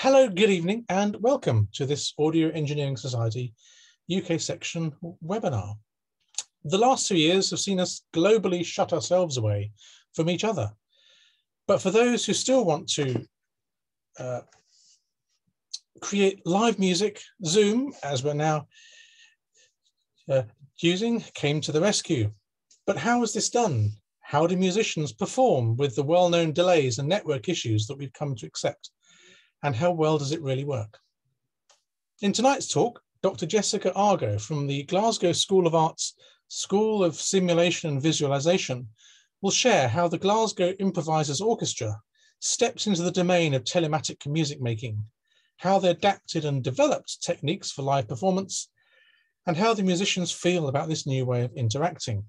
Hello, good evening, and welcome to this Audio Engineering Society UK section webinar. The last 2 years have seen us globally shut ourselves away from each other. But for those who still want to create live music, Zoom, as we're now using, came to the rescue. But how is this done? How do musicians perform with the well-known delays and network issues that we've come to accept? And how well does it really work? In tonight's talk, Dr Jessica Argo from the Glasgow School of Arts, School of Simulation and Visualization will share how the Glasgow Improvisers Orchestra stepped into the domain of telematic music making, how they adapted and developed techniques for live performance, and how the musicians feel about this new way of interacting.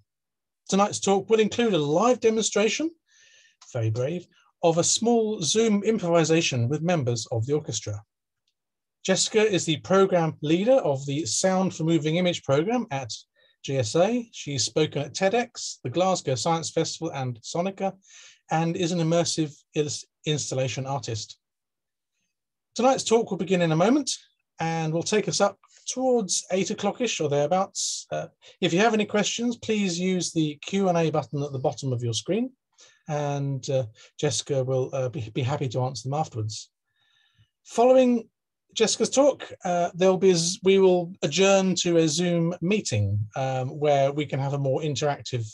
Tonight's talk will include a live demonstration, very brave, of a small Zoom improvisation with members of the orchestra. Jessica is the program leader of the Sound for Moving Image program at GSA. She's spoken at TEDx, the Glasgow Science Festival and Sonica, and is an immersive installation artist. Tonight's talk will begin in a moment and will take us up towards 8 o'clock-ish or thereabouts. If you have any questions, please use the Q&A button at the bottom of your screen, and Jessica will be happy to answer them afterwards. Following Jessica's talk, we will adjourn to a Zoom meeting where we can have a more interactive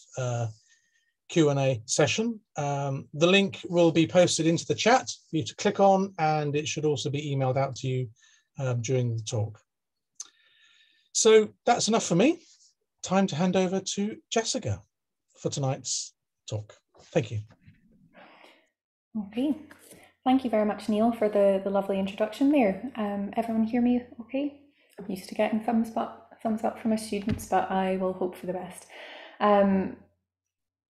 Q&A session. The link will be posted into the chat for you to click on, and it should also be emailed out to you during the talk. So that's enough for me. Time to hand over to Jessica for tonight's talk. Thank you. Okay, thank you very much, Neil, for the lovely introduction there. Everyone hear me okay? I'm used to getting thumbs up from my students, but I will hope for the best.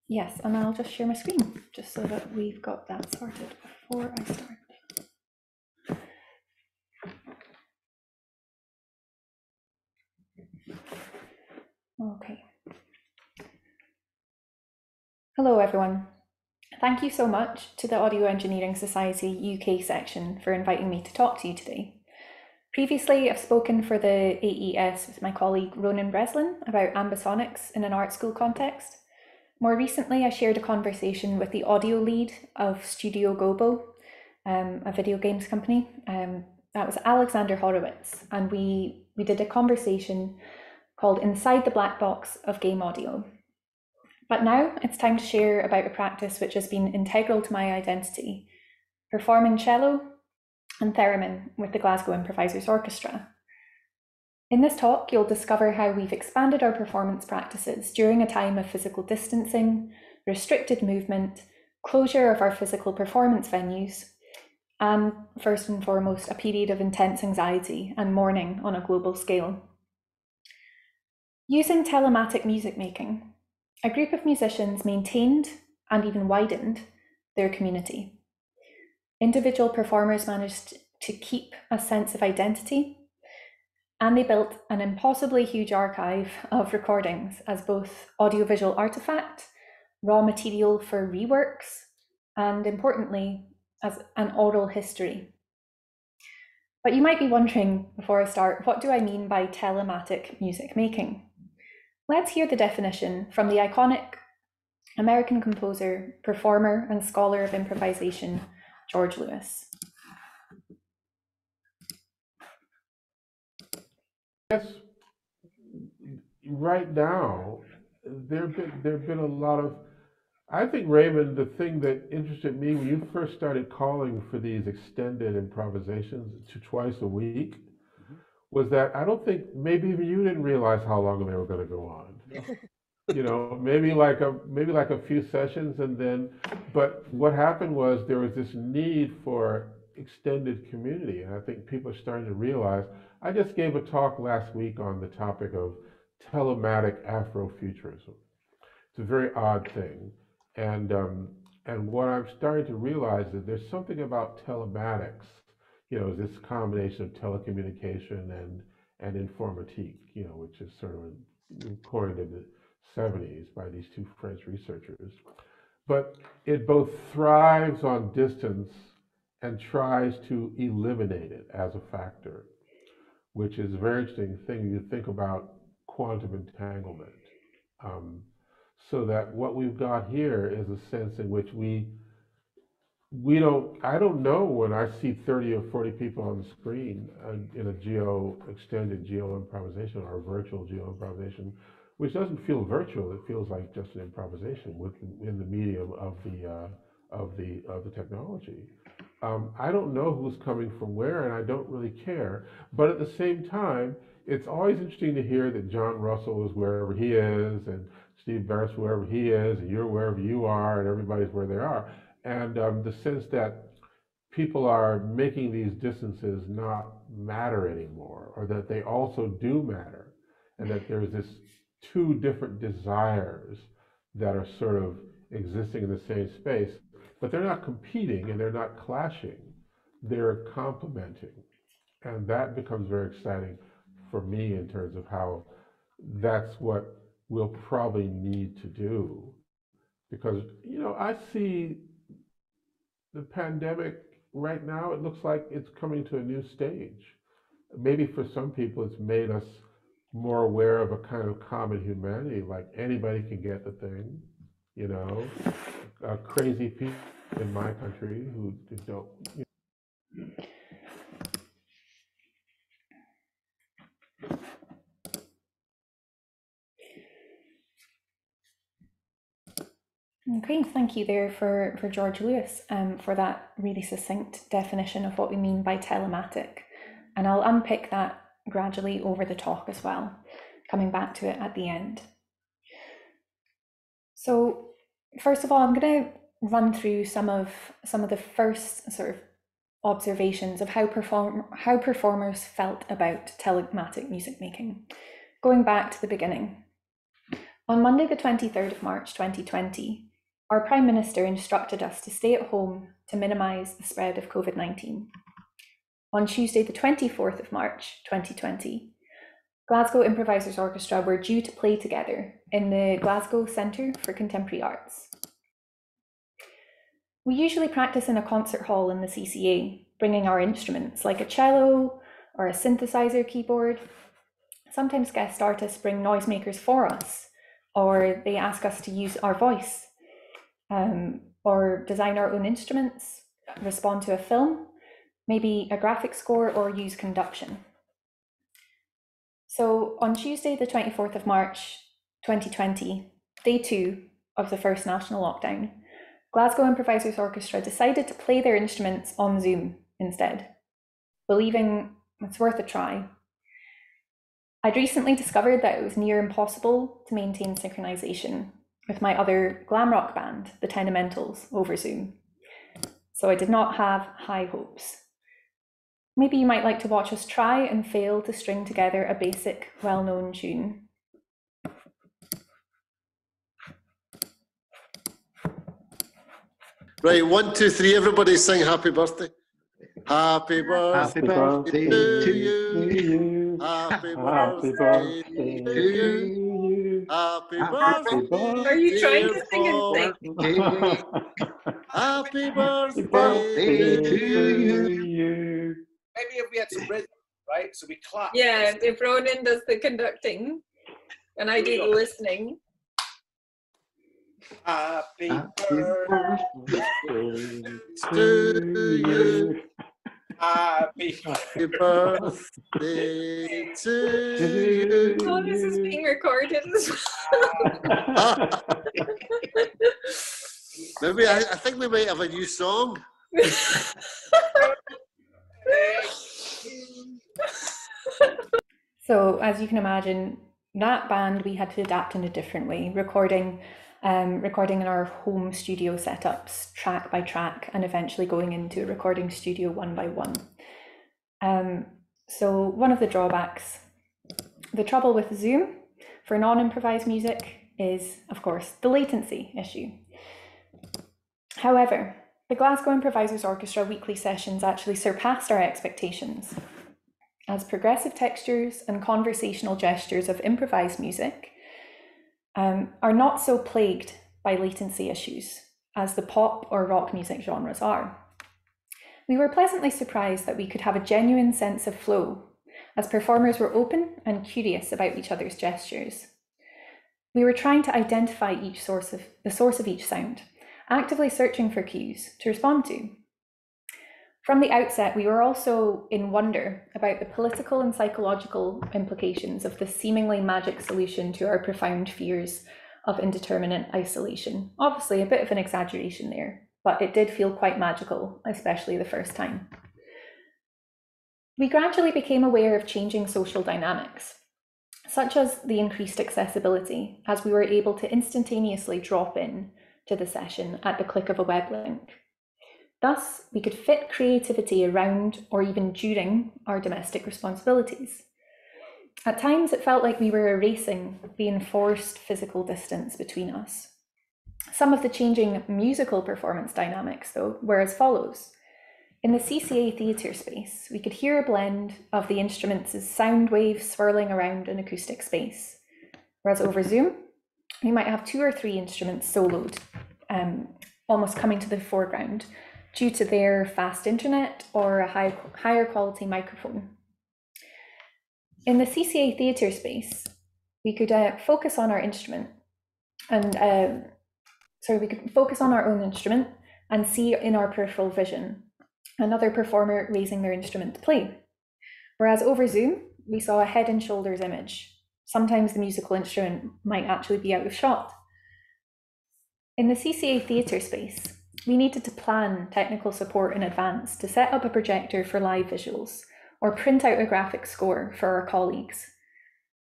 Yes, and I'll just share my screen just so that we've got that sorted before I start. Okay. Hello, everyone. Thank you so much to the Audio Engineering Society UK section for inviting me to talk to you today. Previously, I've spoken for the AES with my colleague Ronan Breslin about ambisonics in an art school context. More recently, I shared a conversation with the audio lead of Studio Gobo, a video games company. That was Alexander Horowitz, and we did a conversation called Inside the Black Box of Game Audio. But now it's time to share about a practice which has been integral to my identity, performing cello and theremin with the Glasgow Improvisers Orchestra. In this talk, you'll discover how we've expanded our performance practices during a time of physical distancing, restricted movement, closure of our physical performance venues, and first and foremost, a period of intense anxiety and mourning on a global scale. Using telematic music making, a group of musicians maintained and even widened their community. Individual performers managed to keep a sense of identity, and they built an impossibly huge archive of recordings as both audiovisual artifact, raw material for reworks, and importantly, as an oral history. But you might be wondering, before I start, what do I mean by telematic music making? Let's hear the definition from the iconic American composer, performer, and scholar of improvisation, George Lewis. Yes, right now, there've been a lot of, I think, Raymond, the thing that interested me when you first started calling for these extended improvisations to twice a week, was that I don't think, maybe even you didn't realize how long they were going to go on. You know, maybe like a few sessions, and then, but what happened was there was this need for extended community, and I think people are starting to realize. I just gave a talk last week on the topic of telematic Afrofuturism. It's a very odd thing, and what I'm starting to realize is there's something about telematics, you know, this combination of telecommunication and informatique, you know, which is sort of coined in the 70s by these two French researchers. But it both thrives on distance and tries to eliminate it as a factor, which is a very interesting thing. You think about quantum entanglement. Um, so that what we've got here is a sense in which I don't know when I see 30 or 40 people on the screen in a extended geo improvisation or a virtual geo improvisation, which doesn't feel virtual. It feels like just an improvisation in the medium of the technology. I don't know who's coming from where, and I don't really care. But at the same time, it's always interesting to hear that John Russell is wherever he is, and Steve Barrett's wherever he is, and you're wherever you are, and everybody's where they are. And the sense that people are making these distances not matter anymore, or that they also do matter, and that there's this two different desires that are sort of existing in the same space, but they're not competing and they're not clashing, they're complementing. And that becomes very exciting for me in terms of how that's what we'll probably need to do. Because, I see the pandemic right now, it looks like it's coming to a new stage. Maybe for some people, it's made us more aware of a kind of common humanity, like anybody can get the thing, crazy people in my country who don't. Okay, thank you there for George Lewis for that really succinct definition of what we mean by telematic. And I'll unpick that gradually over the talk as well, coming back to it at the end. So first of all, I'm going to run through some of the first sort of observations of how performers felt about telematic music making, going back to the beginning. On Monday, the 23rd of March, 2020, our Prime Minister instructed us to stay at home to minimise the spread of COVID-19. On Tuesday, the 24th of March, 2020, Glasgow Improvisers Orchestra were due to play together in the Glasgow Centre for Contemporary Arts. We usually practice in a concert hall in the CCA, bringing our instruments like a cello or a synthesizer keyboard. Sometimes guest artists bring noisemakers for us, or they ask us to use our voice, or design our own instruments, respond to a film, maybe a graphic score, or use conduction. So on Tuesday, the 24th of March, 2020, day 2 of the first national lockdown, Glasgow Improvisers Orchestra decided to play their instruments on Zoom instead, believing it's worth a try. I'd recently discovered that it was near impossible to maintain synchronization with my other glam rock band, the Tenementals, over Zoom. So I did not have high hopes. Maybe you might like to watch us try and fail to string together a basic, well-known tune. Right, 1, 2, 3, everybody sing happy birthday. Happy birthday to you. Happy birthday to you. Happy birthday. Are you trying to sing and sing? Happy birthday to you. Maybe if we had some rhythm, right? So we clap. Yeah, if Ronan does the conducting and I do the listening. Happy birthday to you. Happy birthday to you. Oh, this is being recorded as well. Maybe I think we might have a new song. So as you can imagine, that band we had to adapt in a different way, recording in our home studio setups, track by track, and eventually going into a recording studio one by one. So one of the drawbacks, the trouble with Zoom for non-improvised music is, of course, the latency issue. However, the Glasgow Improvisers Orchestra weekly sessions actually surpassed our expectations, as progressive textures and conversational gestures of improvised music are not so plagued by latency issues as the pop or rock music genres are. we were pleasantly surprised that we could have a genuine sense of flow, as performers were open and curious about each other's gestures. We were trying to identify the source of each sound, actively searching for cues to respond to. From the outset, we were also in wonder about the political and psychological implications of this seemingly magic solution to our profound fears of indeterminate isolation. Obviously, a bit of an exaggeration there, but it did feel quite magical, especially the first time. We gradually became aware of changing social dynamics, such as the increased accessibility, as we were able to instantaneously drop in to the session at the click of a web link. Thus, we could fit creativity around or even during our domestic responsibilities. At times, it felt like we were erasing the enforced physical distance between us. Some of the changing musical performance dynamics, though, were as follows. In the CCA theatre space, we could hear a blend of the instruments' sound waves swirling around an acoustic space, whereas over Zoom, we might have 2 or 3 instruments soloed, almost coming to the foreground, due to their fast internet or a higher quality microphone. In the CCA theatre space, we could focus on our instrument and we could focus on our own instrument and see in our peripheral vision another performer raising their instrument to play. Whereas over Zoom, we saw a head and shoulders image. Sometimes the musical instrument might actually be out of shot. In the CCA theatre space, we needed to plan technical support in advance to set up a projector for live visuals or print out a graphic score for our colleagues.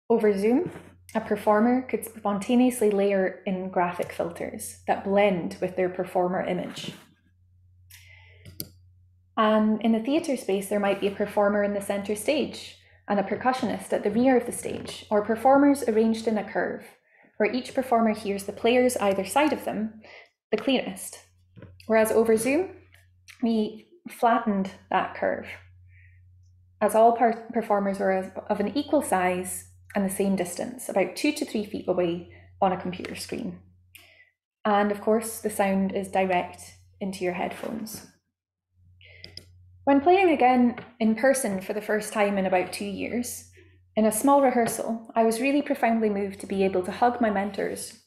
Over Zoom, a performer could spontaneously layer in graphic filters that blend with their performer image. And in the theatre space, there might be a performer in the centre stage and a percussionist at the rear of the stage, or performers arranged in a curve, where each performer hears the players either side of them the clearest. Whereas over Zoom, we flattened that curve, as all performers were of an equal size and the same distance, about 2 to 3 feet away on a computer screen. And of course, the sound is direct into your headphones. When playing again in person for the first time in about 2 years, in a small rehearsal, I was really profoundly moved to be able to hug my mentors,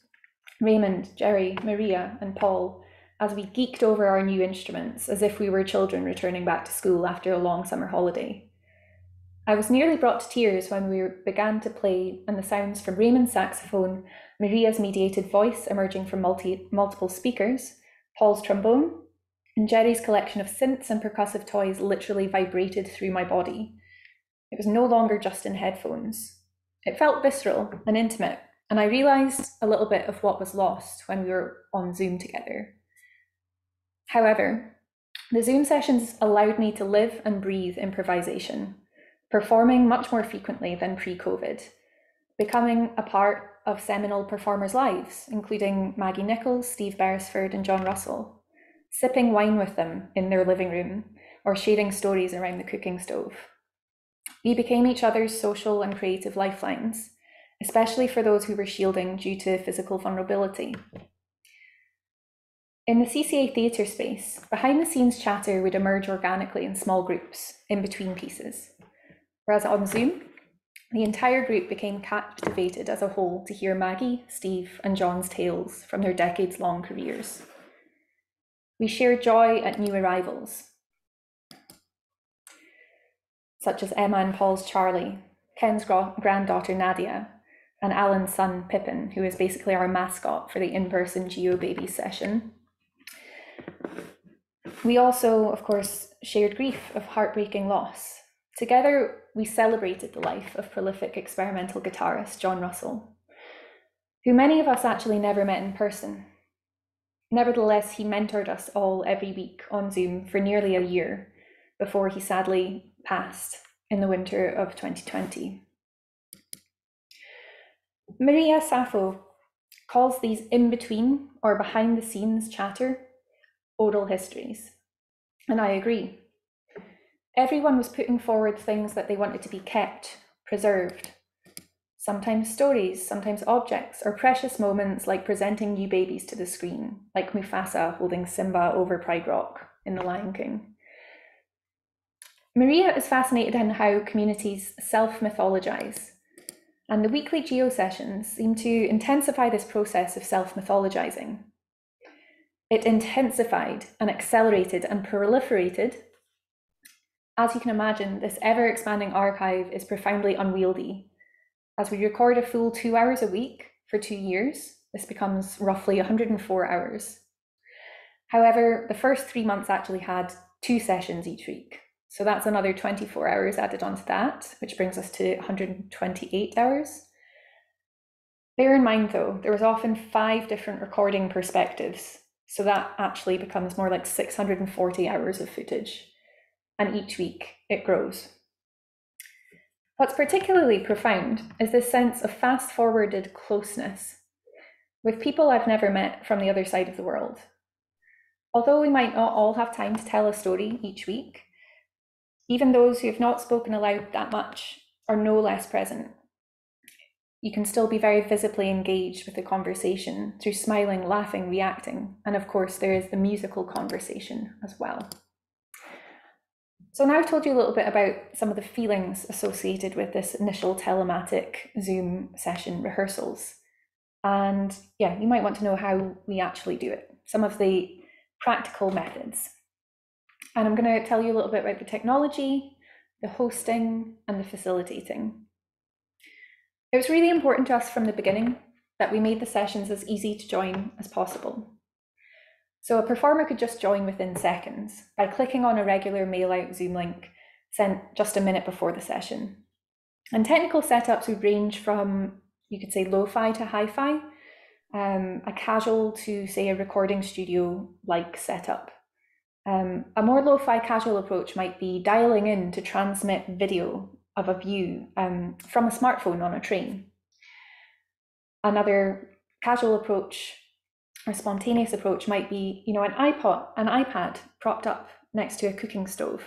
Raymond, Jerry, Maria, and Paul, as we geeked over our new instruments as if we were children returning back to school after a long summer holiday. I was nearly brought to tears when we began to play and the sounds from Raymond's saxophone, Maria's mediated voice emerging from multiple speakers, Paul's trombone, and Jerry's collection of synths and percussive toys literally vibrated through my body. It was no longer just in headphones. It felt visceral and intimate, and I realised a little bit of what was lost when we were on Zoom together. However, the Zoom sessions allowed me to live and breathe improvisation, performing much more frequently than pre-COVID, becoming a part of seminal performers' lives, including Maggie Nichols, Steve Beresford, and John Russell, sipping wine with them in their living room or sharing stories around the cooking stove. We became each other's social and creative lifelines, especially for those who were shielding due to physical vulnerability. In the CCA theatre space, behind-the-scenes chatter would emerge organically in small groups, in between pieces. Whereas on Zoom, the entire group became captivated as a whole to hear Maggie, Steve, and John's tales from their decades-long careers. We shared joy at new arrivals, such as Emma and Paul's Charlie, Ken's granddaughter Nadia, and Alan's son Pippin, who is basically our mascot for the in-person GIOBabies session. We also, of course, shared grief of heartbreaking loss. Together, we celebrated the life of prolific experimental guitarist John Russell, who many of us actually never met in person. Nevertheless, he mentored us all every week on Zoom for nearly a year before he sadly passed in the winter of 2020. Maria Sappho calls these in-between or behind-the-scenes chatter oral histories, and I agree. Everyone was putting forward things that they wanted to be kept, preserved. Sometimes stories, sometimes objects, or precious moments like presenting new babies to the screen, like Mufasa holding Simba over Pride Rock in The Lion King. Maria is fascinated in how communities self-mythologize, and the weekly GIO sessions seem to intensify this process of self-mythologizing. It intensified and accelerated and proliferated. As you can imagine, this ever-expanding archive is profoundly unwieldy. As we record a full 2 hours a week for 2 years, this becomes roughly 104 hours. However, the first 3 months actually had 2 sessions each week. So that's another 24 hours added onto that, which brings us to 128 hours. Bear in mind though, there was often 5 different recording perspectives. So that actually becomes more like 640 hours of footage. And each week it grows. What's particularly profound is this sense of fast-forwarded closeness with people I've never met from the other side of the world. Although we might not all have time to tell a story each week, even those who have not spoken aloud that much are no less present. You can still be very visibly engaged with the conversation through smiling, laughing, reacting, and of course there is the musical conversation as well. So now I've told you a little bit about some of the feelings associated with this initial telematic Zoom session rehearsals. And yeah, you might want to know how we actually do it, some of the practical methods. And I'm going to tell you a little bit about the technology, the hosting, and the facilitating. It was really important to us from the beginning that we made the sessions as easy to join as possible. So a performer could just join within seconds by clicking on a regular mail-out Zoom link sent just a minute before the session. And technical setups would range from, you could say, lo-fi to hi-fi, a casual to, say, a recording studio-like setup. A more lo-fi casual approach might be dialing in to transmit video of a view from a smartphone on a train. Another casual approach or spontaneous approach might be, an iPad propped up next to a cooking stove.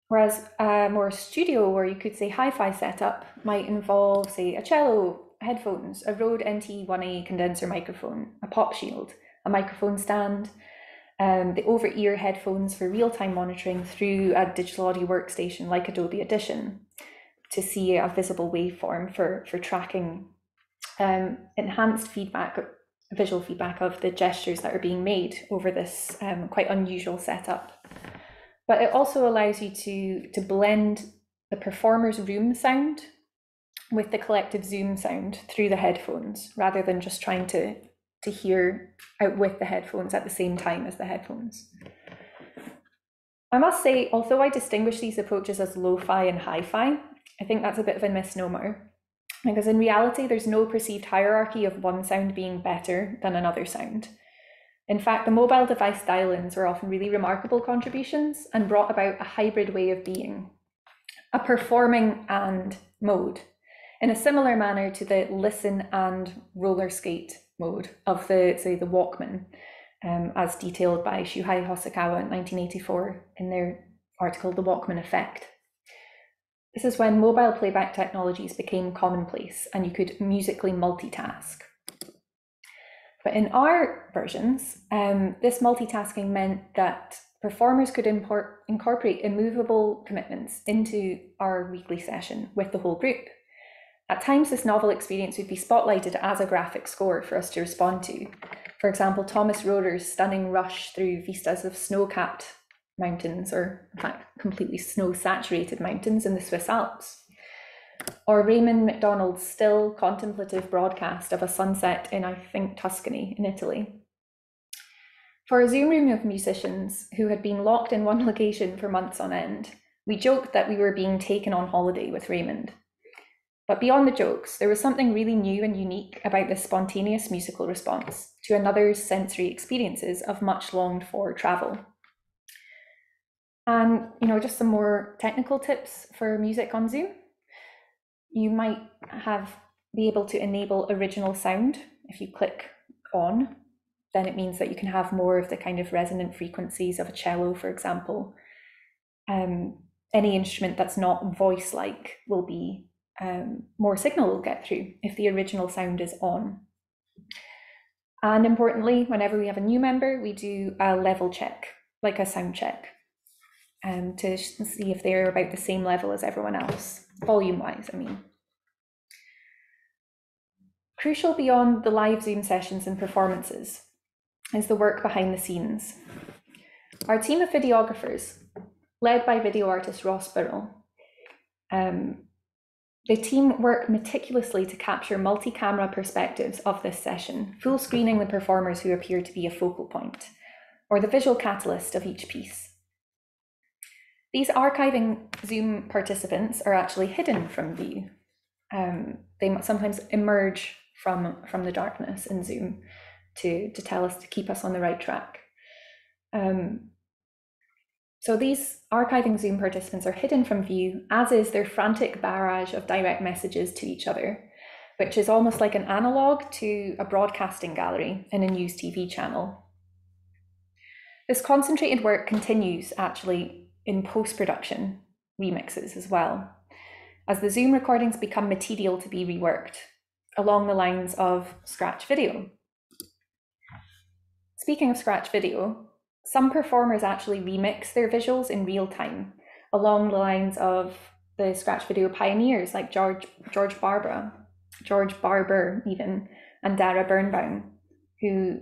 Whereas a more studio, or you could say hi-fi setup, might involve, say, a cello, headphones, a Rode NT1A condenser microphone, a pop shield, a microphone stand, the over-ear headphones for real-time monitoring through a digital audio workstation like Adobe Audition to see a visible waveform for tracking enhanced feedback, visual feedback of the gestures that are being made over this quite unusual setup. But it also allows you to blend the performer's room sound with the collective Zoom sound through the headphones, rather than just trying to hear out with the headphones at the same time as the headphones. I must say, although I distinguish these approaches as lo-fi and hi-fi, I think that's a bit of a misnomer, because in reality, there's no perceived hierarchy of one sound being better than another sound. In fact, the mobile device dial-ins were often really remarkable contributions and brought about a hybrid way of being, a performing and mode, in a similar manner to the listen and roller skate mode of the Walkman, as detailed by Shuhei Hosokawa in 1984 in their article, The Walkman Effect. This is when mobile playback technologies became commonplace and you could musically multitask. But in our versions, this multitasking meant that performers could incorporate immovable commitments into our weekly session with the whole group. At times, this novel experience would be spotlighted as a graphic score for us to respond to. For example, Thomas Rohrer's stunning rush through vistas of snow-capped mountains, or in fact, completely snow-saturated mountains in the Swiss Alps. Or Raymond MacDonald's still contemplative broadcast of a sunset in, I think, Tuscany in Italy. For a Zoom room of musicians who had been locked in one location for months on end, we joked that we were being taken on holiday with Raymond. But beyond the jokes, there was something really new and unique about this spontaneous musical response to another's sensory experiences of much longed for travel. And, just some more technical tips for music on Zoom. You might be able to enable original sound. If you click on, then it means that you can have more of the kind of resonant frequencies of a cello, for example. Any instrument that's not voice-like will be more signal will get through if the original sound is on. And importantly, whenever we have a new member, we do a level check, like a sound check. to see if they're about the same level as everyone else, volume-wise, I mean. Crucial beyond the live Zoom sessions and performances is the work behind the scenes. Our team of videographers, led by video artist Ross Birrell, the team work meticulously to capture multi-camera perspectives of this session, full screening the performers who appear to be a focal point, or the visual catalyst of each piece. These archiving Zoom participants are actually hidden from view. They sometimes emerge from the darkness in Zoom to tell us, to keep us on the right track. So these archiving Zoom participants are hidden from view, as is their frantic barrage of direct messages to each other, which is almost like an analog to a broadcasting gallery in a news TV channel. This concentrated work continues actually in post-production remixes as well, as the Zoom recordings become material to be reworked along the lines of scratch video. Speaking of scratch video, some performers actually remix their visuals in real time, along the lines of the scratch video pioneers like George Barber even, and Dara Birnbaum, who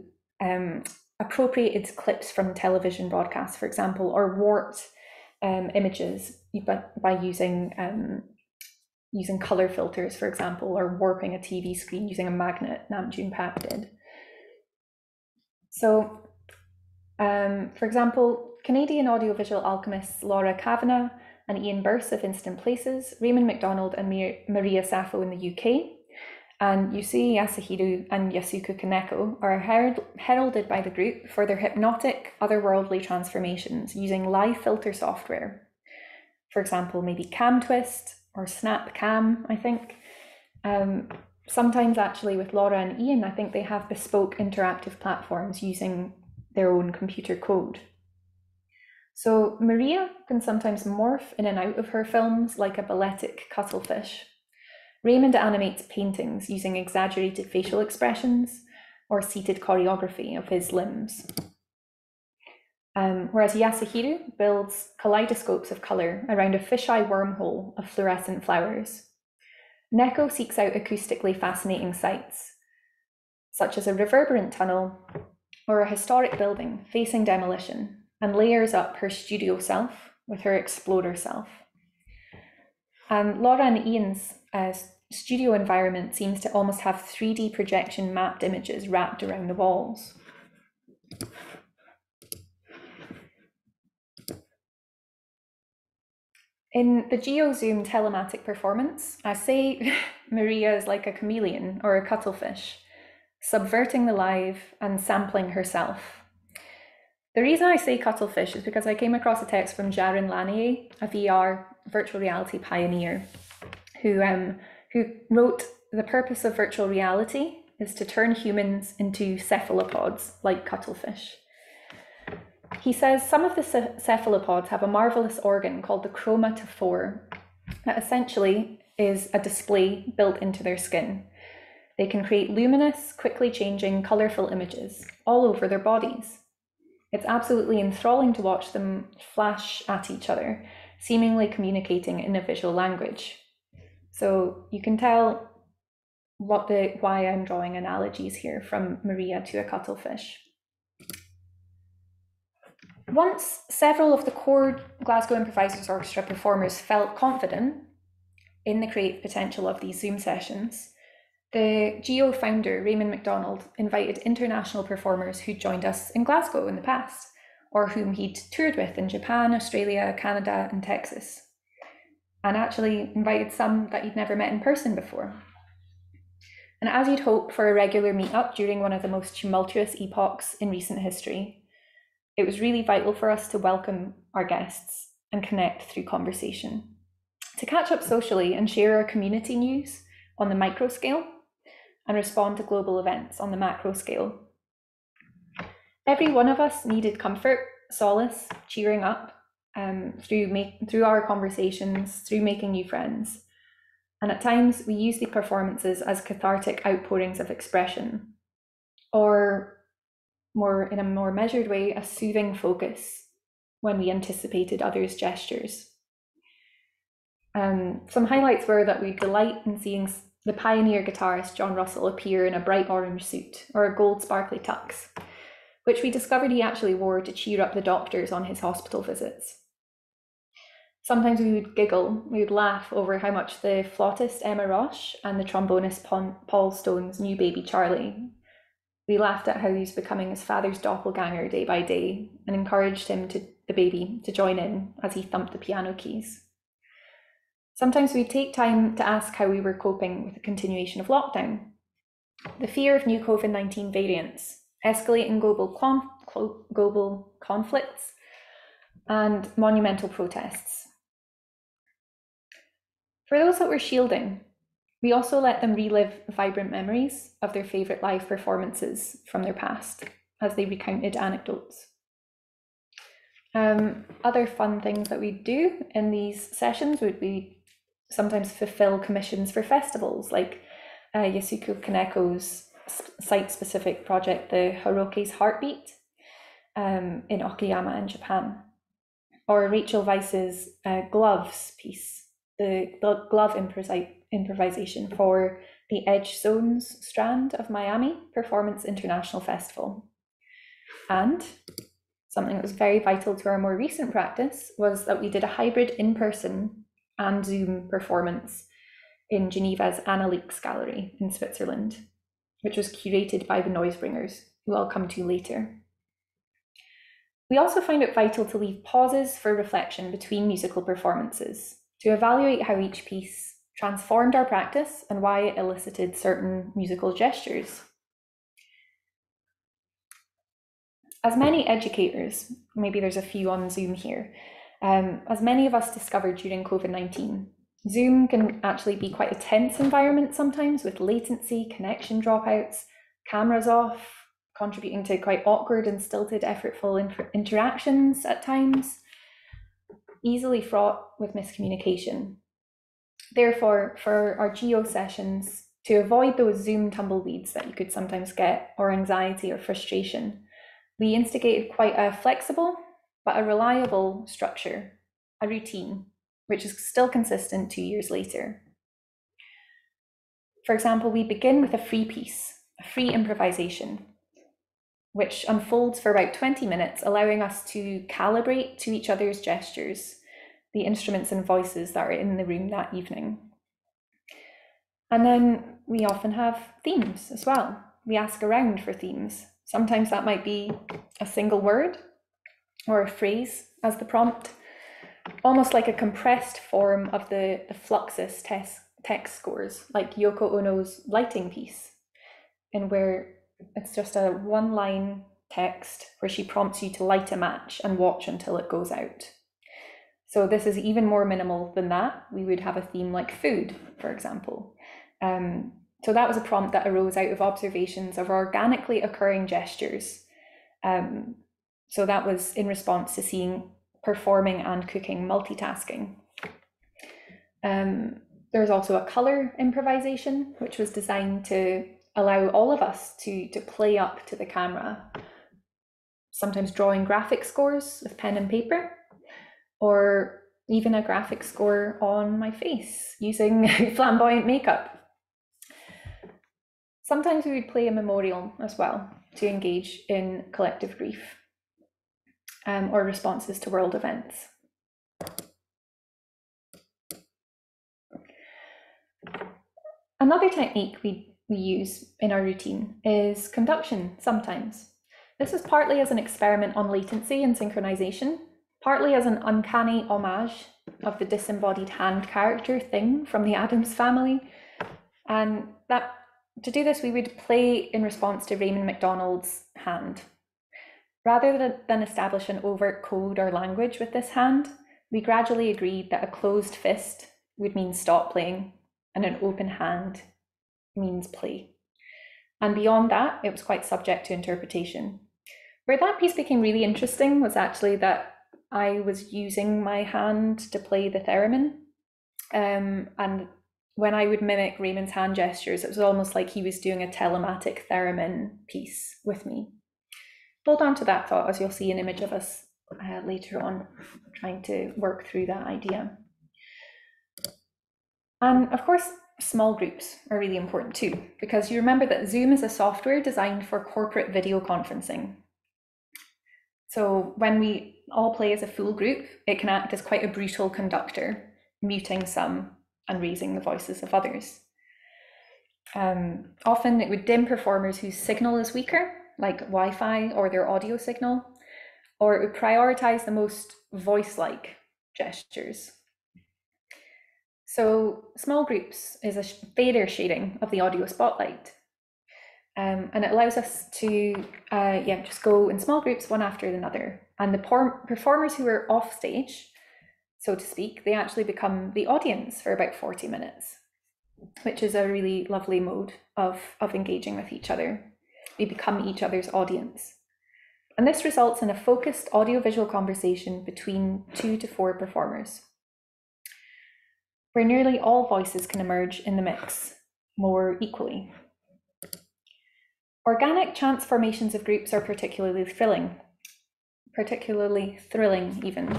appropriated clips from television broadcasts, for example, or warped images by using color filters, for example, or warping a TV screen using a magnet. Namjoon Park did. So, for example, Canadian audiovisual alchemists Laura Kavanagh and Ian Burse of Instant Places, Raymond MacDonald and Maria Sappho in the UK, and Yusui Yasuhiro and Yasuko Kaneko are heralded by the group for their hypnotic, otherworldly transformations using live filter software. For example, maybe Cam Twist or Snap Cam, I think. Sometimes actually with Laura and Ian, I think they have bespoke interactive platforms using their own computer code. So Maria can sometimes morph in and out of her films like a balletic cuttlefish. Raymond animates paintings using exaggerated facial expressions or seated choreography of his limbs. Whereas Yasuhiro builds kaleidoscopes of colour around a fisheye wormhole of fluorescent flowers. Neko seeks out acoustically fascinating sites, such as a reverberant tunnel or a historic building facing demolition, and layers up her studio self with her explorer self. Laura and Ian's studio environment seems to almost have 3D projection mapped images wrapped around the walls. In the GeoZoom telematic performance, I say Maria is like a chameleon or a cuttlefish, subverting the live and sampling herself. The reason I say cuttlefish is because I came across a text from Jaron Lanier, a VR virtual reality pioneer, who wrote, "The purpose of virtual reality is to turn humans into cephalopods like cuttlefish." He says some of the cephalopods have a marvelous organ called the chromatophore that essentially is a display built into their skin. They can create luminous, quickly changing, colourful images all over their bodies. It's absolutely enthralling to watch them flash at each other, seemingly communicating in a visual language. So you can tell why I'm drawing analogies here from Maria to a cuttlefish. Once several of the core Glasgow Improvisers Orchestra performers felt confident in the creative potential of these Zoom sessions, the GIO founder, Raymond MacDonald, invited international performers who joined us in Glasgow in the past, or whom he'd toured with in Japan, Australia, Canada, and Texas, and actually invited some that he'd never met in person before. And as you'd hope for a regular meetup during one of the most tumultuous epochs in recent history, it was really vital for us to welcome our guests and connect through conversation, to catch up socially and share our community news on the micro scale and respond to global events on the macro scale. Every one of us needed comfort, solace, cheering up through our conversations, through making new friends. And at times we use the performances as cathartic outpourings of expression, or in a more measured way, a soothing focus when we anticipated others' gestures. Some highlights were that we delight in seeing the pioneer guitarist John Russell appear in a bright orange suit or a gold sparkly tux, which we discovered he actually wore to cheer up the doctors on his hospital visits. Sometimes we would giggle, we would laugh over how much the flautist Emma Roche and the trombonist Paul Stone's new baby Charlie. We laughed at how he was becoming his father's doppelganger day by day and encouraged the baby, to join in as he thumped the piano keys. Sometimes we'd take time to ask how we were coping with the continuation of lockdown, the fear of new COVID-19 variants, escalating global conflicts, and monumental protests. For those that were shielding, we also let them relive vibrant memories of their favourite live performances from their past as they recounted anecdotes. Other fun things that we do in these sessions would be sometimes fulfill commissions for festivals, like Yasuko Kaneko's site-specific project, the Haroke's Heartbeat, in Okayama in Japan, or Rachel Weiss's Gloves piece, the glove improvisation for the Edge Zones strand of Miami Performance International Festival. And something that was very vital to our more recent practice was that we did a hybrid in-person and Zoom performance in Geneva's Annalix Gallery in Switzerland, which was curated by the Noisebringers, who I'll come to later. We also find it vital to leave pauses for reflection between musical performances, to evaluate how each piece transformed our practice and why it elicited certain musical gestures. As many educators, maybe there's a few on Zoom here, as many of us discovered during COVID-19, Zoom can actually be quite a tense environment sometimes, with latency, connection dropouts, cameras off, contributing to quite awkward and stilted, effortful interactions at times, easily fraught with miscommunication. Therefore, for our GIO sessions, to avoid those Zoom tumbleweeds that you could sometimes get, or anxiety or frustration, we instigated quite a flexible but a reliable structure, a routine, which is still consistent 2 years later. For example, we begin with a free piece, a free improvisation, which unfolds for about 20 minutes, allowing us to calibrate to each other's gestures, the instruments and voices that are in the room that evening. And then we often have themes as well. We ask around for themes. Sometimes that might be a single word or a phrase as the prompt, almost like a compressed form of the Fluxus text scores, like Yoko Ono's lighting piece, and where it's just a one-line text where she prompts you to light a match and watch until it goes out. So this is even more minimal than that. We would have a theme like food, for example. So that was a prompt that arose out of observations of organically occurring gestures. So that was in response to seeing performing and cooking multitasking. There's also a color improvisation, which was designed to allow all of us to play up to the camera, sometimes drawing graphic scores with pen and paper, or even a graphic score on my face using flamboyant makeup. Sometimes we would play a memorial as well to engage in collective grief, or responses to world events. Another technique we use in our routine is conduction sometimes. This is partly as an experiment on latency and synchronization, partly as an uncanny homage of the disembodied hand character Thing from the Addams Family. And to do this, we would play in response to Raymond MacDonald's hand. Rather than establish an overt code or language with this hand, we gradually agreed that a closed fist would mean stop playing and an open hand means play. And beyond that, it was quite subject to interpretation. Where that piece became really interesting was actually that I was using my hand to play the theremin. And when I would mimic Raymond's hand gestures, it was almost like he was doing a Telematic theremin piece with me. Hold on to that thought as you'll see an image of us later on, trying to work through that idea. And of course, small groups are really important too, because you remember that Zoom is a software designed for corporate video conferencing. So when we all play as a full group, it can act as quite a brutal conductor, muting some and raising the voices of others. Often it would dim performers whose signal is weaker, like Wi-Fi or their audio signal, or it would prioritize the most voice-like gestures. So small groups is a fader shading of the audio spotlight. And it allows us to just go in small groups one after another. And the performers who are off stage, so to speak, they actually become the audience for about 40 minutes, which is a really lovely mode of engaging with each other. We become each other's audience. And this results in a focused audiovisual conversation between 2 to 4 performers, where nearly all voices can emerge in the mix more equally. Organic chance formations of groups are particularly thrilling even.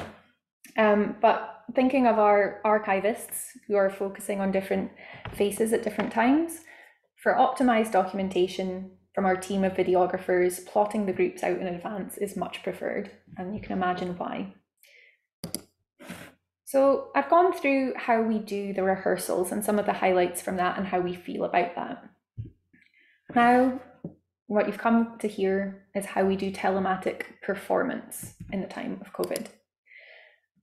But thinking of our archivists who are focusing on different faces at different times, for optimized documentation from our team of videographers, plotting the groups out in advance is much preferred, and you can imagine why. So I've gone through how we do the rehearsals and some of the highlights from that and how we feel about that. Now, what you've come to hear is how we do telematic performance in the time of COVID.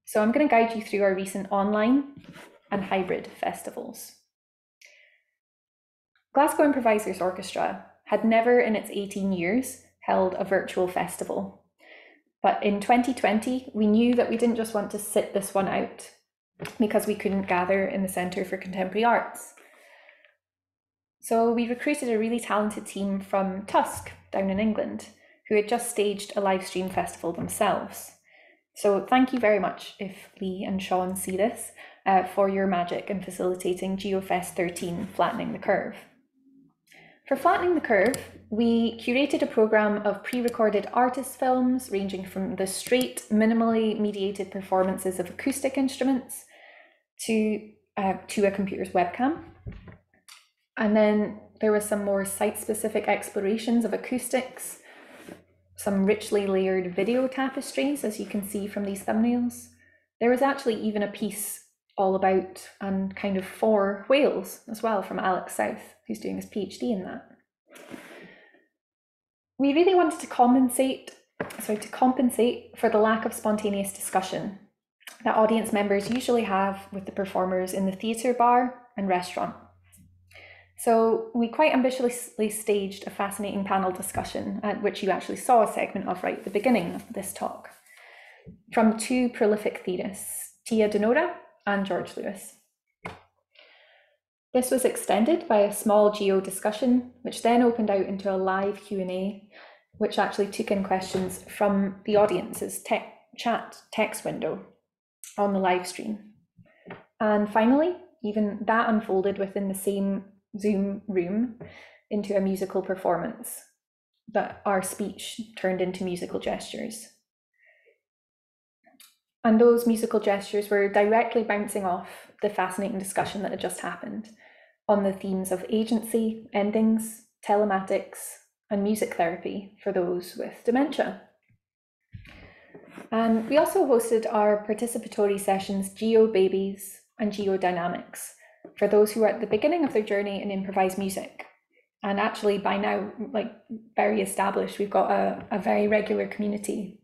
So I'm going to guide you through our recent online and hybrid festivals. Glasgow Improvisers Orchestra had never in its 18 years held a virtual festival. But in 2020, we knew that we didn't just want to sit this one out because we couldn't gather in the Centre for Contemporary Arts. So we recruited a really talented team from Tusk down in England, who had just staged a live stream festival themselves. So thank you very much, if Lee and Sean see this, for your magic in facilitating GIOFest 13, Flattening the Curve. For Flattening the Curve, we curated a programme of pre-recorded artist films ranging from the straight, minimally mediated performances of acoustic instruments to a computer's webcam. And then there was some more site-specific explorations of acoustics, some richly layered video tapestries, as you can see from these thumbnails. There was actually even a piece all about and kind of for whales as well from Alex South, who's doing his PhD in that. We really wanted to compensate for the lack of spontaneous discussion that audience members usually have with the performers in the theatre, bar and restaurant. So we quite ambitiously staged a fascinating panel discussion, at which you actually saw a segment of right at the beginning of this talk, from 2 prolific theorists, Tia Denora and George Lewis. This was extended by a small GIO discussion, which then opened out into a live Q&A, which actually took in questions from the audience's chat text window on the live stream. And finally, even that unfolded within the same Zoom room into a musical performance, but our speech turned into musical gestures. And those musical gestures were directly bouncing off the fascinating discussion that had just happened on the themes of agency, endings, telematics, and music therapy for those with dementia. And we also hosted our participatory sessions, GIOBabies and GIODynamics, for those who are at the beginning of their journey in improvised music. And actually by now, like very established, we've got a very regular community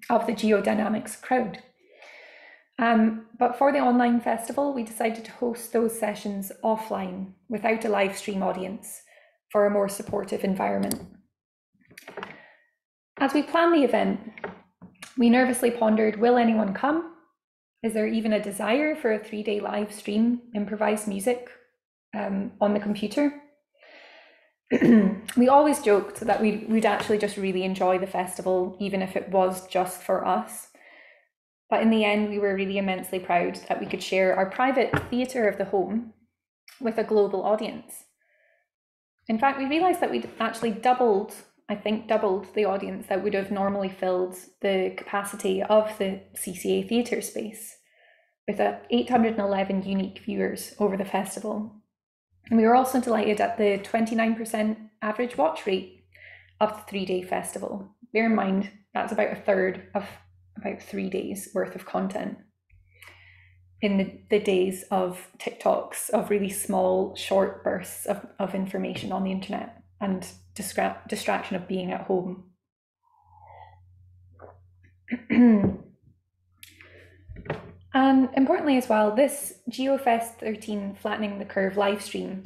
of the GIODynamics crowd. But for the online festival, we decided to host those sessions offline without a live stream audience for a more supportive environment. As we planned the event, we nervously pondered, will anyone come? Is there even a desire for a 3-day live stream improvised music on the computer? We always joked that we'd actually just really enjoy the festival, even if it was just for us. But in the end, we were really immensely proud that we could share our private theatre of the home with a global audience. In fact, we realised that we'd actually doubled I think, doubled the audience that would have normally filled the capacity of the CCA theatre space, with 811 unique viewers over the festival. And we were also delighted at the 29% average watch rate of the 3-day festival. Bear in mind, that's about a third of about 3 days worth of content in the days of TikToks, of really small, short bursts of information on the internet and distraction of being at home. And importantly as well, this GIOFest 13 Flattening the Curve live stream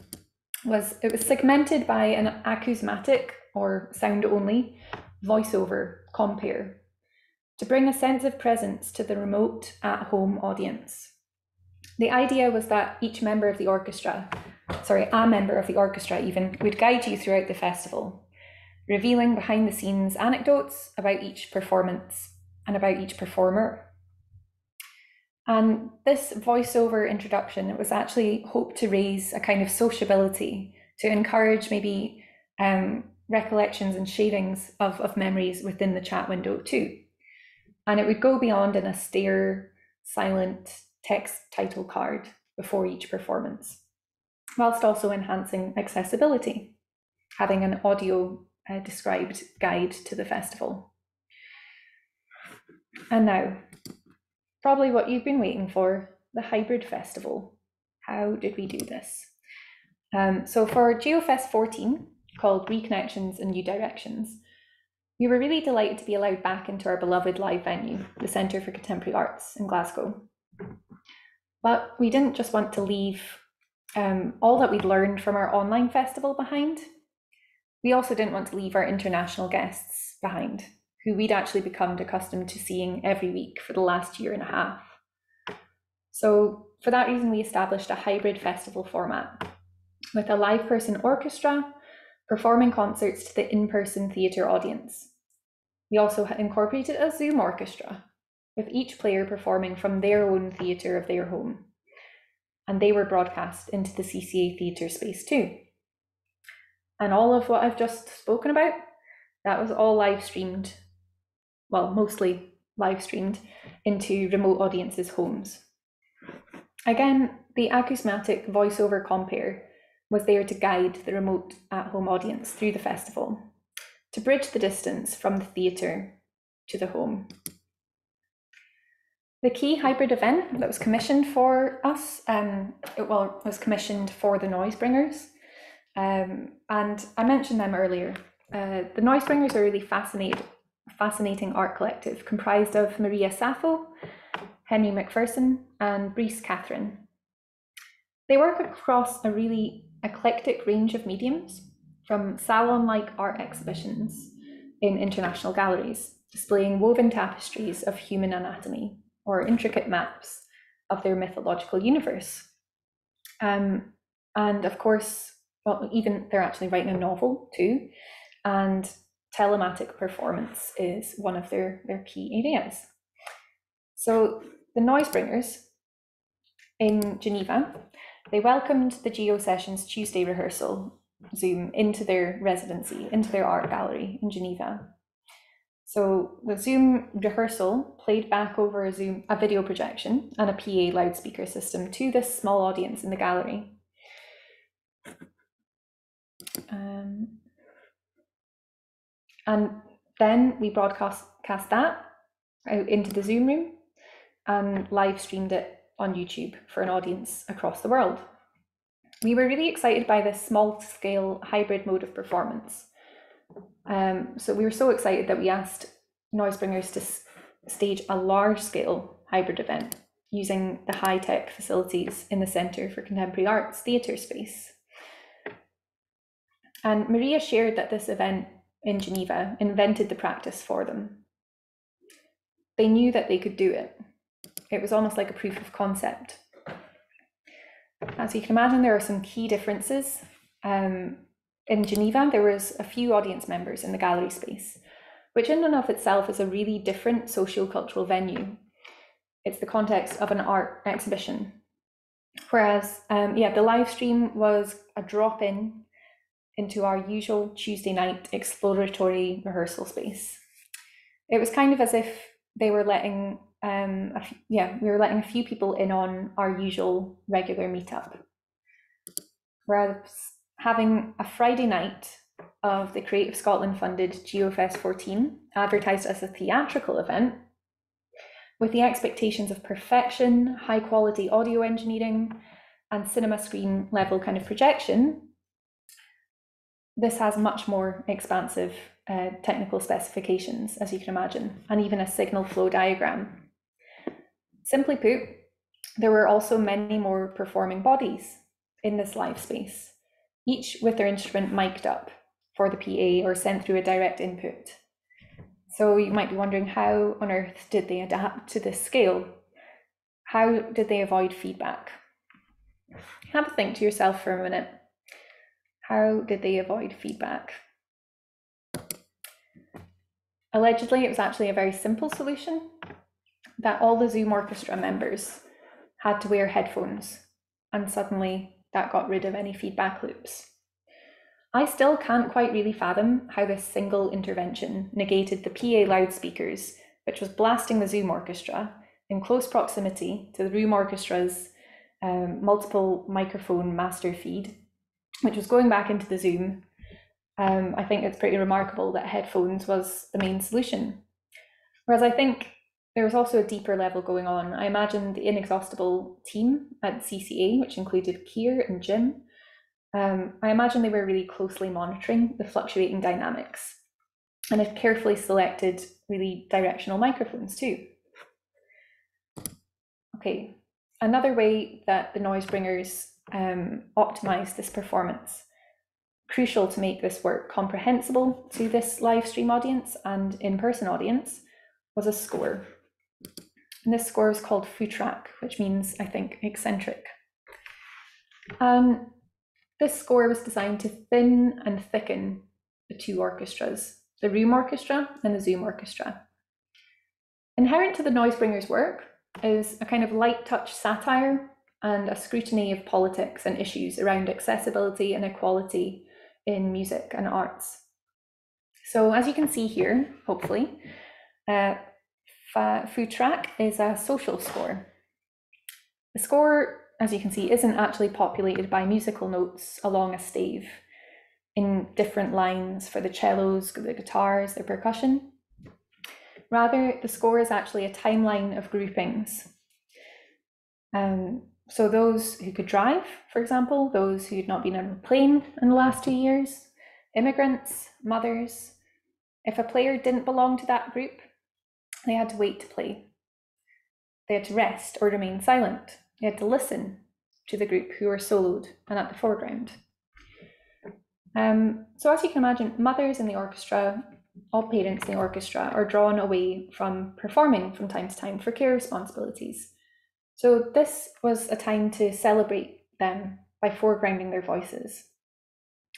was segmented by an acousmatic, or sound only, voiceover compere to bring a sense of presence to the remote at-home audience. The idea was that each member of the orchestra, a member of the orchestra even, would guide you throughout the festival, revealing behind the scenes anecdotes about each performance and about each performer. And this voiceover introduction, it was actually hoped to raise a kind of sociability, to encourage maybe recollections and sharings of memories within the chat window too. And it would go beyond an austere, silent text title card before each performance, whilst also enhancing accessibility, having an audio described guide to the festival. And now, probably what you've been waiting for, the hybrid festival. How did we do this? So for GIOFest 14, called Reconnections and New Directions, we were really delighted to be allowed back into our beloved live venue, the Centre for Contemporary Arts in Glasgow. But we didn't just want to leave all that we'd learned from our online festival behind. We also didn't want to leave our international guests behind, who we'd actually become accustomed to seeing every week for the last year and a half. So for that reason, we established a hybrid festival format with a live person orchestra performing concerts to the in-person theatre audience. We also incorporated a Zoom orchestra, with each player performing from their own theatre of their home. And they were broadcast into the CCA theatre space too. And all of what I've just spoken about, that was all live streamed, well, mostly live streamed into remote audiences' homes. Again, the acousmatic voiceover compere was there to guide the remote at-home audience through the festival, to bridge the distance from the theatre to the home. The key hybrid event that was commissioned for us, it was commissioned for the Noise Bringers, and I mentioned them earlier. The Noise Bringers are a really fascinating art collective comprised of Maria Sappho, Henry McPherson, and Brice Catherine. They work across a really eclectic range of mediums, from salon-like art exhibitions in international galleries, displaying woven tapestries of human anatomy, or intricate maps of their mythological universe. And of course, well, even they're actually writing a novel too, and telematic performance is one of their key areas. So the Noise Bringers in Geneva, they welcomed the GIO Sessions Tuesday rehearsal Zoom into their residency, into their art gallery in Geneva. So the Zoom rehearsal played back over a video projection and a PA loudspeaker system to this small audience in the gallery. And then we broadcast that out into the Zoom room and live streamed it on YouTube for an audience across the world. We were really excited by this small scale hybrid mode of performance. So we were so excited that we asked Noise Bringers to stage a large scale hybrid event using the high-tech facilities in the Centre for Contemporary Arts theatre space. And Maria shared that this event in Geneva invented the practice for them. They knew that they could do it. It was almost like a proof of concept. As you can imagine, there are some key differences. In Geneva, there was a few audience members in the gallery space, which in and of itself is a really different socio-cultural venue. It's the context of an art exhibition. Whereas, the live stream was a drop-in into our usual Tuesday night exploratory rehearsal space. It was kind of as if they were letting, we were letting a few people in on our usual regular meetup. Whereas having a Friday night of the Creative Scotland funded GIOFest 14 advertised as a theatrical event with the expectations of perfection, high quality audio engineering, and cinema screen level kind of projection, this has much more expansive technical specifications, as you can imagine, and even a signal flow diagram. Simply put, there were also many more performing bodies in this live space, each with their instrument mic'd up for the PA or sent through a direct input. So you might be wondering, how on earth did they adapt to this scale? How did they avoid feedback? Have a think to yourself for a minute. How did they avoid feedback? Allegedly, it was actually a very simple solution, that all the Zoom orchestra members had to wear headphones, and suddenly that got rid of any feedback loops. I still can't quite really fathom how this single intervention negated the PA loudspeakers, which was blasting the Zoom orchestra in close proximity to the room orchestra's multiple microphone master feed, which was going back into the Zoom. I think it's pretty remarkable that headphones was the main solution. Whereas I think there was also a deeper level going on. I imagine the inexhaustible team at CCA, which included Keir and Jim, I imagine they were really closely monitoring the fluctuating dynamics and had carefully selected really directional microphones too. Okay, another way that the noise bringers optimized this performance, crucial to make this work comprehensible to this live stream audience and in-person audience, was a score. And this score is called Futrak, which means, I think, eccentric. This score was designed to thin and thicken the two orchestras, the room orchestra and the Zoom orchestra. Inherent to the noise bringers' work is a kind of light touch satire and a scrutiny of politics and issues around accessibility and equality in music and arts. So as you can see here, hopefully, Futrak is a social score. The score, as you can see, isn't actually populated by musical notes along a stave in different lines for the cellos, the guitars, the percussion. Rather, the score is actually a timeline of groupings. So those who could drive, for example, those who had not been on a plane in the last 2 years, immigrants, mothers. If a player didn't belong to that group, they had to wait to play. They had to rest or remain silent. They had to listen to the group who were soloed and at the foreground. So as you can imagine, mothers in the orchestra, all parents in the orchestra, are drawn away from performing from time to time for care responsibilities. So this was a time to celebrate them by foregrounding their voices.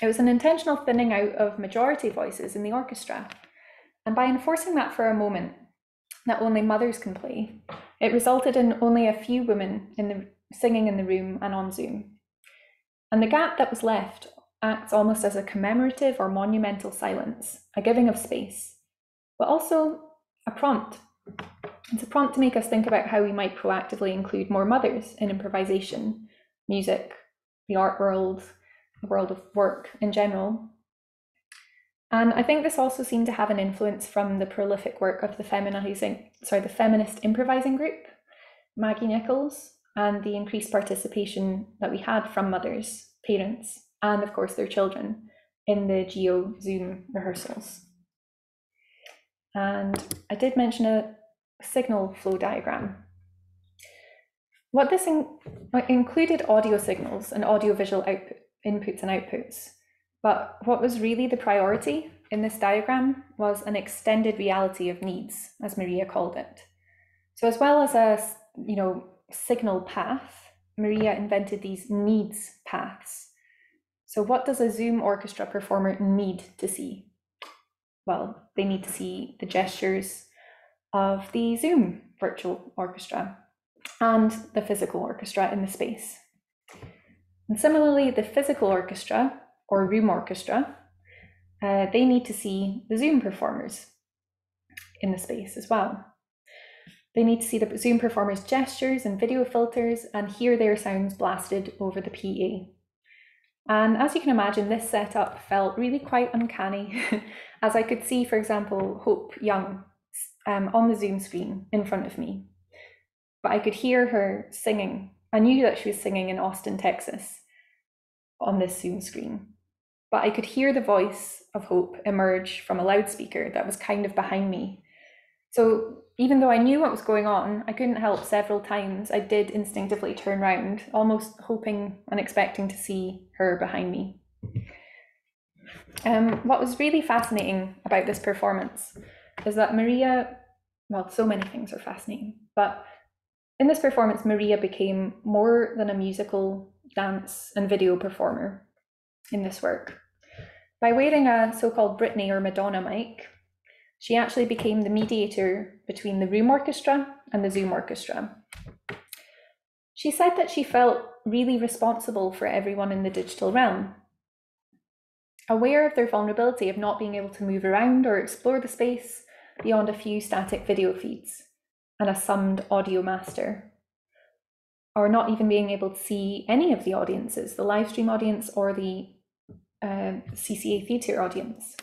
It was an intentional thinning out of majority voices in the orchestra. And by enforcing that for a moment, that only mothers can play, it resulted in only a few women singing in the room and on Zoom. And the gap that was left acts almost as a commemorative or monumental silence, a giving of space, but also a prompt. It's a prompt to make us think about how we might proactively include more mothers in improvisation, music, the art world, the world of work in general. And I think this also seemed to have an influence from the prolific work of the feminist improvising group, Maggie Nichols, and the increased participation that we had from mothers, parents, and of course their children in the GIO Zoom rehearsals. And I did mention a signal flow diagram. What this included audio signals and audiovisual inputs and outputs. But what was really the priority in this diagram was an extended reality of needs, as Maria called it. So as well as a signal path, Maria invented these needs paths. So what does a Zoom orchestra performer need to see? Well, they need to see the gestures of the Zoom virtual orchestra and the physical orchestra in the space. And similarly, the physical orchestra or room orchestra, they need to see the Zoom performers in the space as well. They need to see the Zoom performers' gestures and video filters and hear their sounds blasted over the PA. And as you can imagine, this setup felt really quite uncanny, as I could see, for example, Hope Young on the Zoom screen in front of me. But I could hear her singing. I knew that she was singing in Austin, Texas on this Zoom screen. But I could hear the voice of Hope emerge from a loudspeaker that was kind of behind me. So even though I knew what was going on, I couldn't help several times. I did instinctively turn around, almost hoping and expecting to see her behind me. What was really fascinating about this performance is that Maria, well, so many things are fascinating, but in this performance, Maria became more than a musical, dance and video performer in this work. By wearing a so-called Britney or Madonna mic, she actually became the mediator between the room orchestra and the Zoom orchestra. She said that she felt really responsible for everyone in the digital realm, aware of their vulnerability of not being able to move around or explore the space beyond a few static video feeds and a summed audio master, or not even being able to see any of the audiences, the live stream audience or the CCA theatre audience.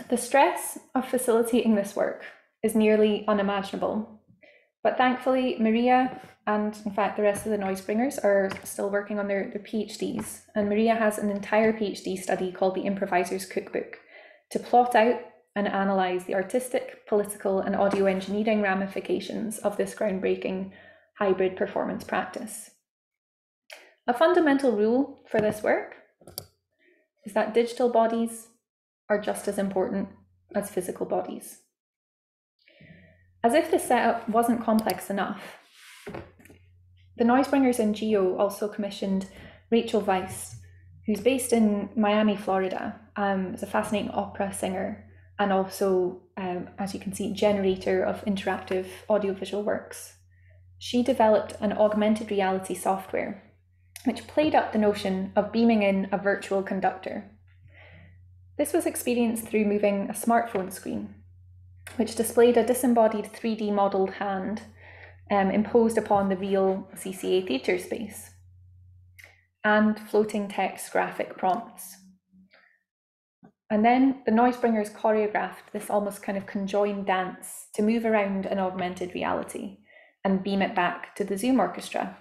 The stress of facilitating this work is nearly unimaginable, but thankfully Maria and in fact the rest of the noise bringers are still working on their PhDs, and Maria has an entire PhD study called the Improvisers Cookbook to plot out and analyse the artistic, political and audio engineering ramifications of this groundbreaking hybrid performance practice. A fundamental rule for this work is that digital bodies are just as important as physical bodies. As if this setup wasn't complex enough, the Noisebringers and GIO also commissioned Rachel Weisz, who's based in Miami, Florida, is a fascinating opera singer and also, as you can see, generator of interactive audiovisual works. She developed an augmented reality software which played up the notion of beaming in a virtual conductor. This was experienced through moving a smartphone screen, which displayed a disembodied 3D modelled hand imposed upon the real CCA theatre space, and floating text graphic prompts. And then the Noisebringers choreographed this almost kind of conjoined dance to move around an augmented reality and beam it back to the Zoom orchestra.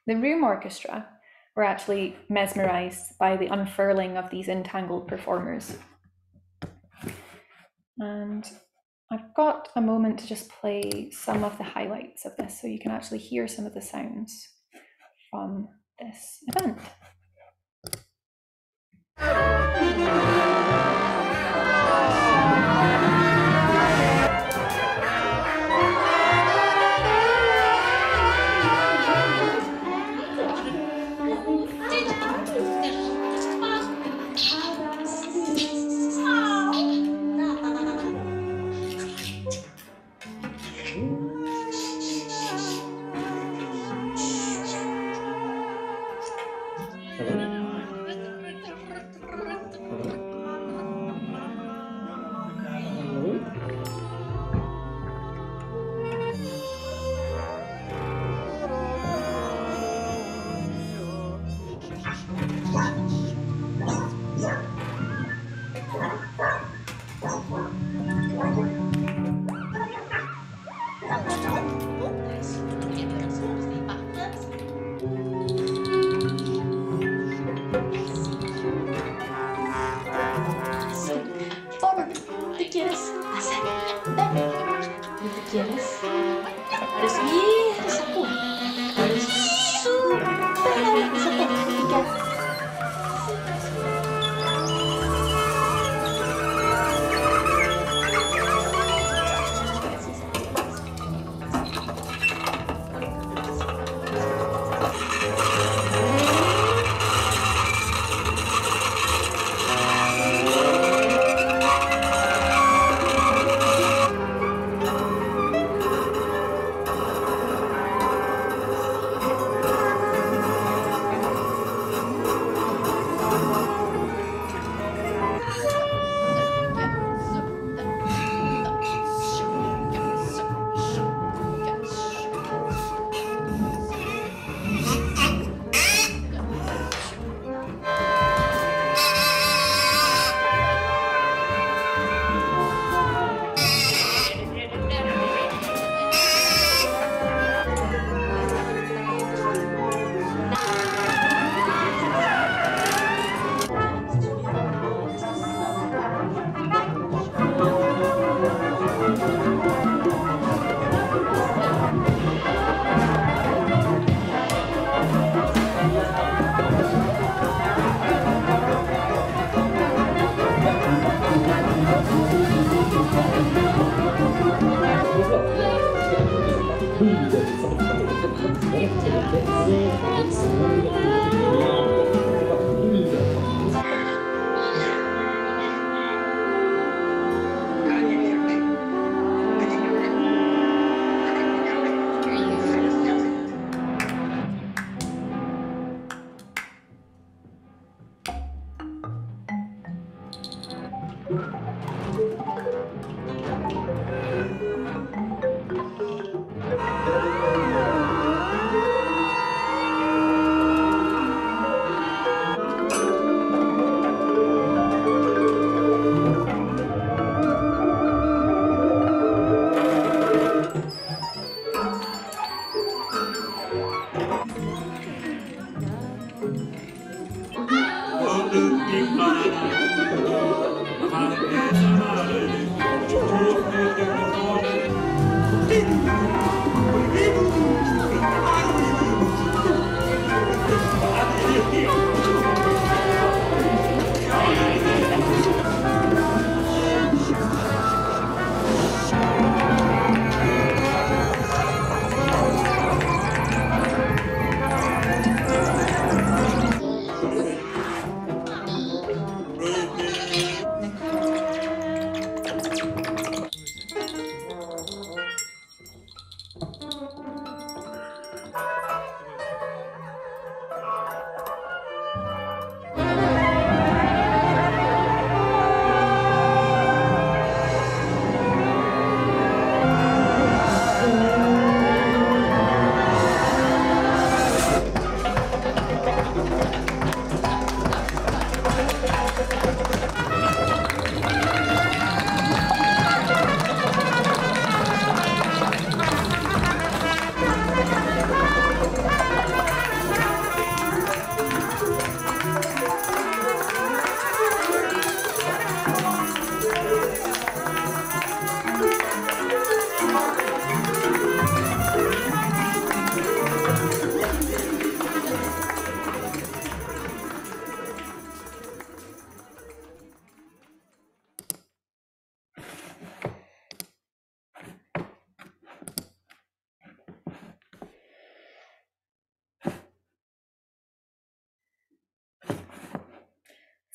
The room orchestra were actually mesmerised by the unfurling of these entangled performers. And I've got a moment to just play some of the highlights of this so you can actually hear some of the sounds from this event.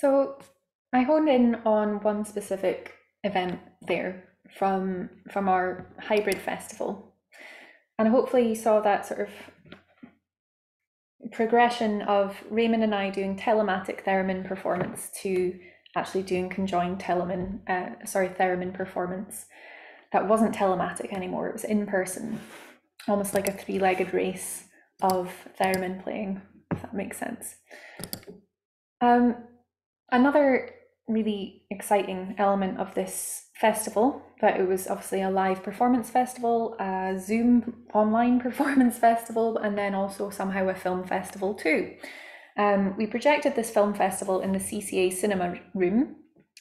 So I honed in on one specific event there from our hybrid festival, and hopefully you saw that sort of progression of Raymond and I doing telematic theremin performance to actually doing conjoined theremin performance that wasn't telematic anymore. It was in person, almost like a three-legged race of theremin playing, if that makes sense. Another really exciting element of this festival, that it was obviously a live performance festival, a Zoom online performance festival, and then also somehow a film festival too. We projected this film festival in the CCA cinema room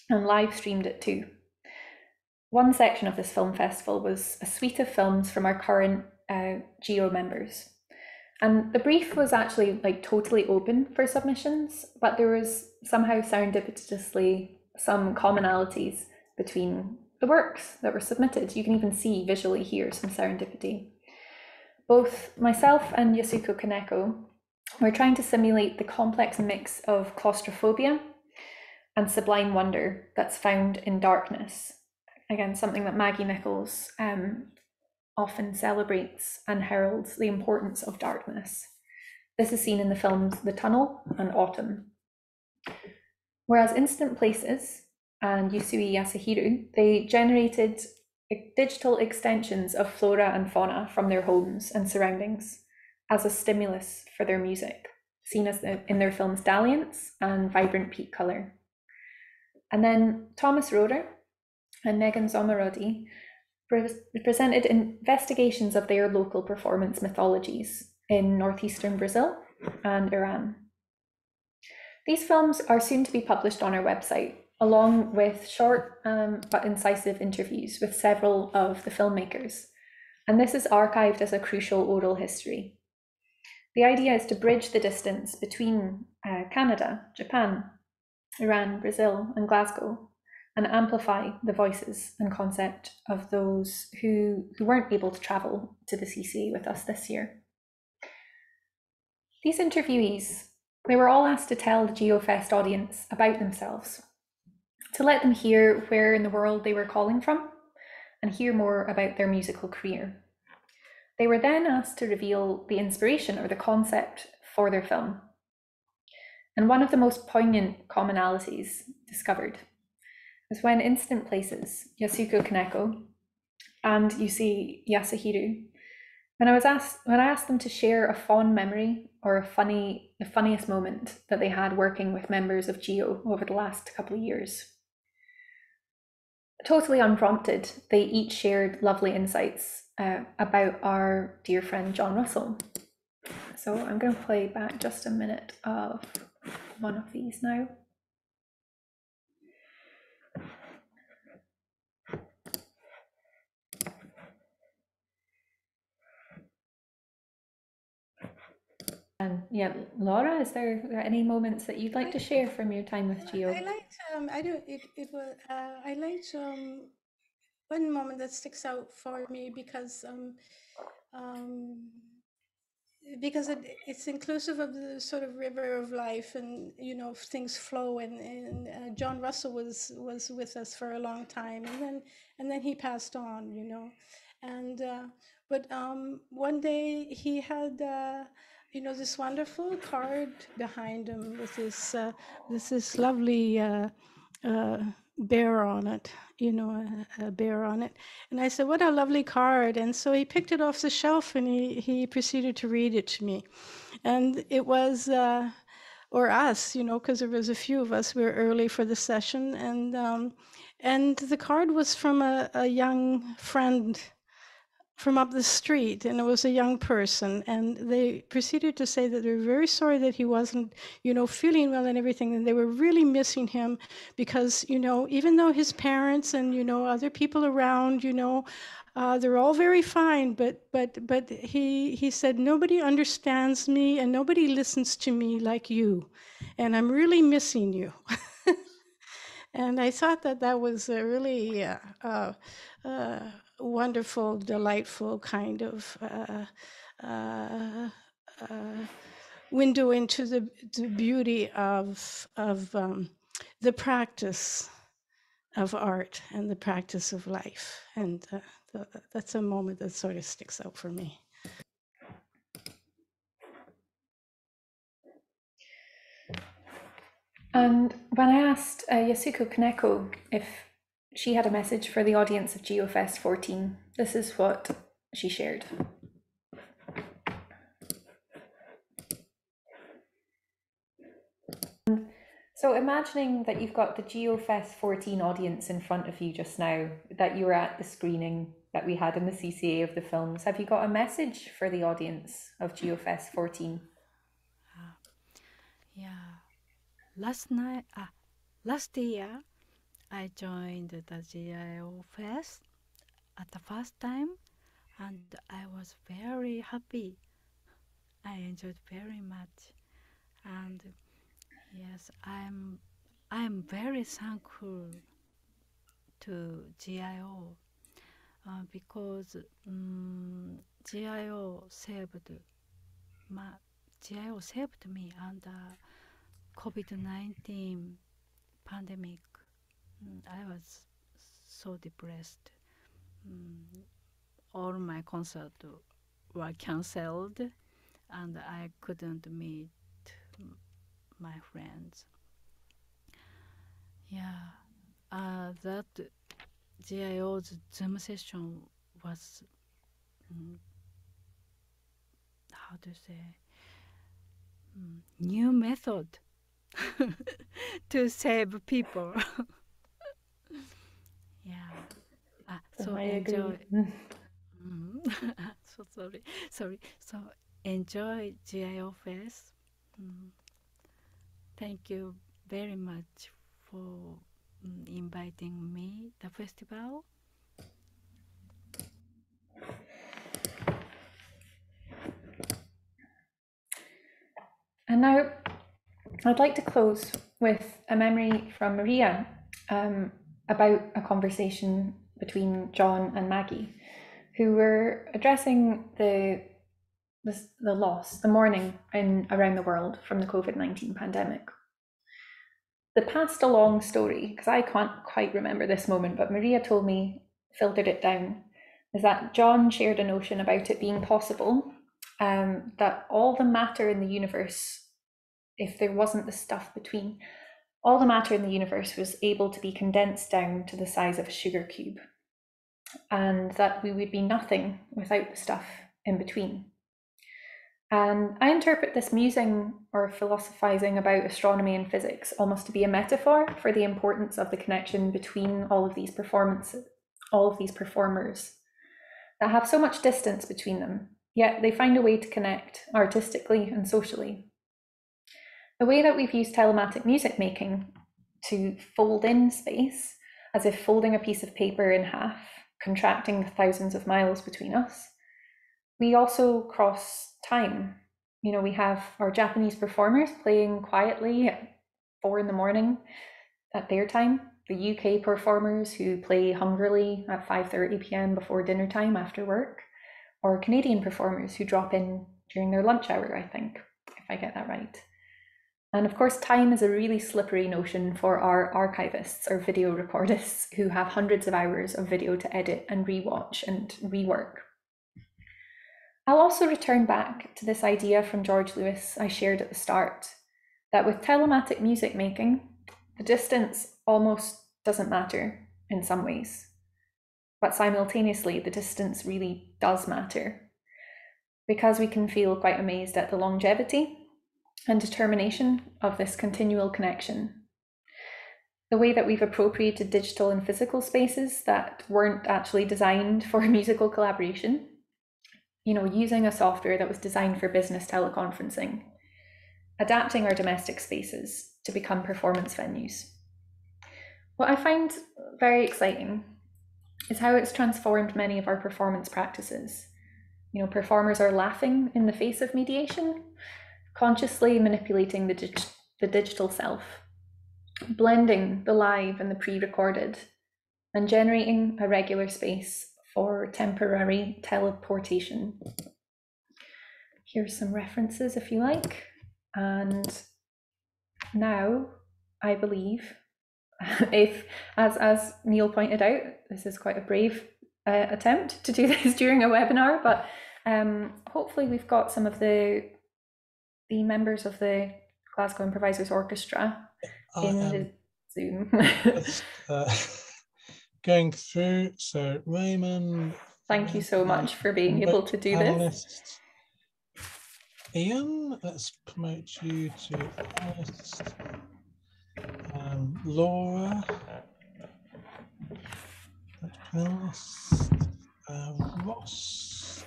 and live streamed it too. One section of this film festival was a suite of films from our current GIO members. And the brief was actually like totally open for submissions, but there was somehow serendipitously some commonalities between the works that were submitted. You can even see visually here some serendipity. Both myself and Yasuko Kaneko were trying to simulate the complex mix of claustrophobia and sublime wonder that's found in darkness. Again, something that Maggie Nichols often celebrates and heralds the importance of darkness. This is seen in the films The Tunnel and Autumn. Whereas Instant Places and Yusui Yasuhiro, they generated digital extensions of flora and fauna from their homes and surroundings as a stimulus for their music, seen as in their films Dalliance and Vibrant Peak Colour. And then Thomas Roeder and Megan Zomarodi presented investigations of their local performance mythologies in northeastern Brazil and Iran. These films are soon to be published on our website, along with short but incisive interviews with several of the filmmakers. And this is archived as a crucial oral history. The idea is to bridge the distance between Canada, Japan, Iran, Brazil, and Glasgow, and amplify the voices and concept of those who weren't able to travel to the CCA with us this year. These interviewees, they were all asked to tell the GIOFest audience about themselves, to let them hear where in the world they were calling from and hear more about their musical career. They were then asked to reveal the inspiration or the concept for their film. And one of the most poignant commonalities discovered is when Instant Places, Yasuko Kaneko, and Yusi Yasuhiro, when I asked them to share a fond memory or the funniest moment that they had working with members of GIO over the last couple of years. Totally unprompted, they each shared lovely insights about our dear friend John Russell. So I'm going to play back just a minute of one of these now. And yeah, Laura, is there any moments that you'd like to share from your time with GIO? I liked, one moment that sticks out for me because it's inclusive of the sort of river of life, and you know, things flow, and John Russell was with us for a long time, and then he passed on, you know, and but one day he had you know, this wonderful card behind him with this lovely bear on it, you know, a bear on it. And I said, what a lovely card. And so he picked it off the shelf and he proceeded to read it to me. And it was, or us, you know, because there was a few of us, we were early for the session. And the card was from a young friend from up the street, and it was a young person, and they proceeded to say that they were very sorry that he wasn't, you know, feeling well and everything, and they were really missing him because, you know, even though his parents and, you know, other people around, you know, they're all very fine, but he said, nobody understands me and nobody listens to me like you, and I'm really missing you. And I thought that that was a really wonderful, delightful kind of window into the beauty of the practice of art and the practice of life. And that's a moment that sort of sticks out for me. And when I asked Yasuko Kaneko if she had a message for the audience of GIOFest 14, this is what she shared. So imagining that you've got the GIOFest 14 audience in front of you just now, that you were at the screening that we had in the CCA of the films, have you got a message for the audience of GIOFest 14? Yeah. Last year, I joined the GIOFest at the first time, and I was very happy. I enjoyed very much, and yes, I'm very thankful to GIO because GIO saved me under COVID-19 pandemic. I was so depressed. All my concerts were cancelled, and I couldn't meet my friends. Yeah, that GIO's Zoom session was, how to say, new method to save people. Yeah. So I enjoy. agree. So sorry. So enjoy GIOFest. Thank you very much for inviting me the festival. And now I'd like to close with a memory from Maria about a conversation between John and Maggie, who were addressing the loss, the mourning around the world from the COVID-19 pandemic. The passed along story, because I can't quite remember this moment, but Maria told me, filtered it down, is that John shared a notion about it being possible that all the matter in the universe, if there wasn't the stuff between, all the matter in the universe was able to be condensed down to the size of a sugar cube, and that we would be nothing without the stuff in between. And I interpret this musing or philosophizing about astronomy and physics almost to be a metaphor for the importance of the connection between all of these performances, all of these performers that have so much distance between them, yet they find a way to connect artistically and socially. The way that we've used telematic music making to fold in space, as if folding a piece of paper in half, contracting the thousands of miles between us, we also cross time. You know, we have our Japanese performers playing quietly at 4 in the morning at their time, the UK performers who play hungrily at 5:30 p.m. before dinner time after work, or Canadian performers who drop in during their lunch hour, I think, if I get that right. And of course, time is a really slippery notion for our archivists or video recordists who have hundreds of hours of video to edit and rewatch and rework. I'll also return back to this idea from George Lewis I shared at the start, that with telematic music making, the distance almost doesn't matter in some ways, but simultaneously the distance really does matter, because we can feel quite amazed at the longevity and determination of this continual connection. The way that we've appropriated digital and physical spaces that weren't actually designed for musical collaboration, you know, using a software that was designed for business teleconferencing, adapting our domestic spaces to become performance venues. What I find very exciting is how it's transformed many of our performance practices. You know, performers are laughing in the face of mediation, consciously manipulating the digital self, blending the live and the pre-recorded, and generating a regular space for temporary teleportation. Here's some references if you like. And now, I believe, if, as Neil pointed out, this is quite a brave attempt to do this during a webinar, but hopefully we've got some of the members of the Glasgow Improvisers Orchestra in the Zoom. Going through, so Raymond. Thank you so much for being able to do this. Ian, let's promote you to panelist. Laura, panelist. Ross,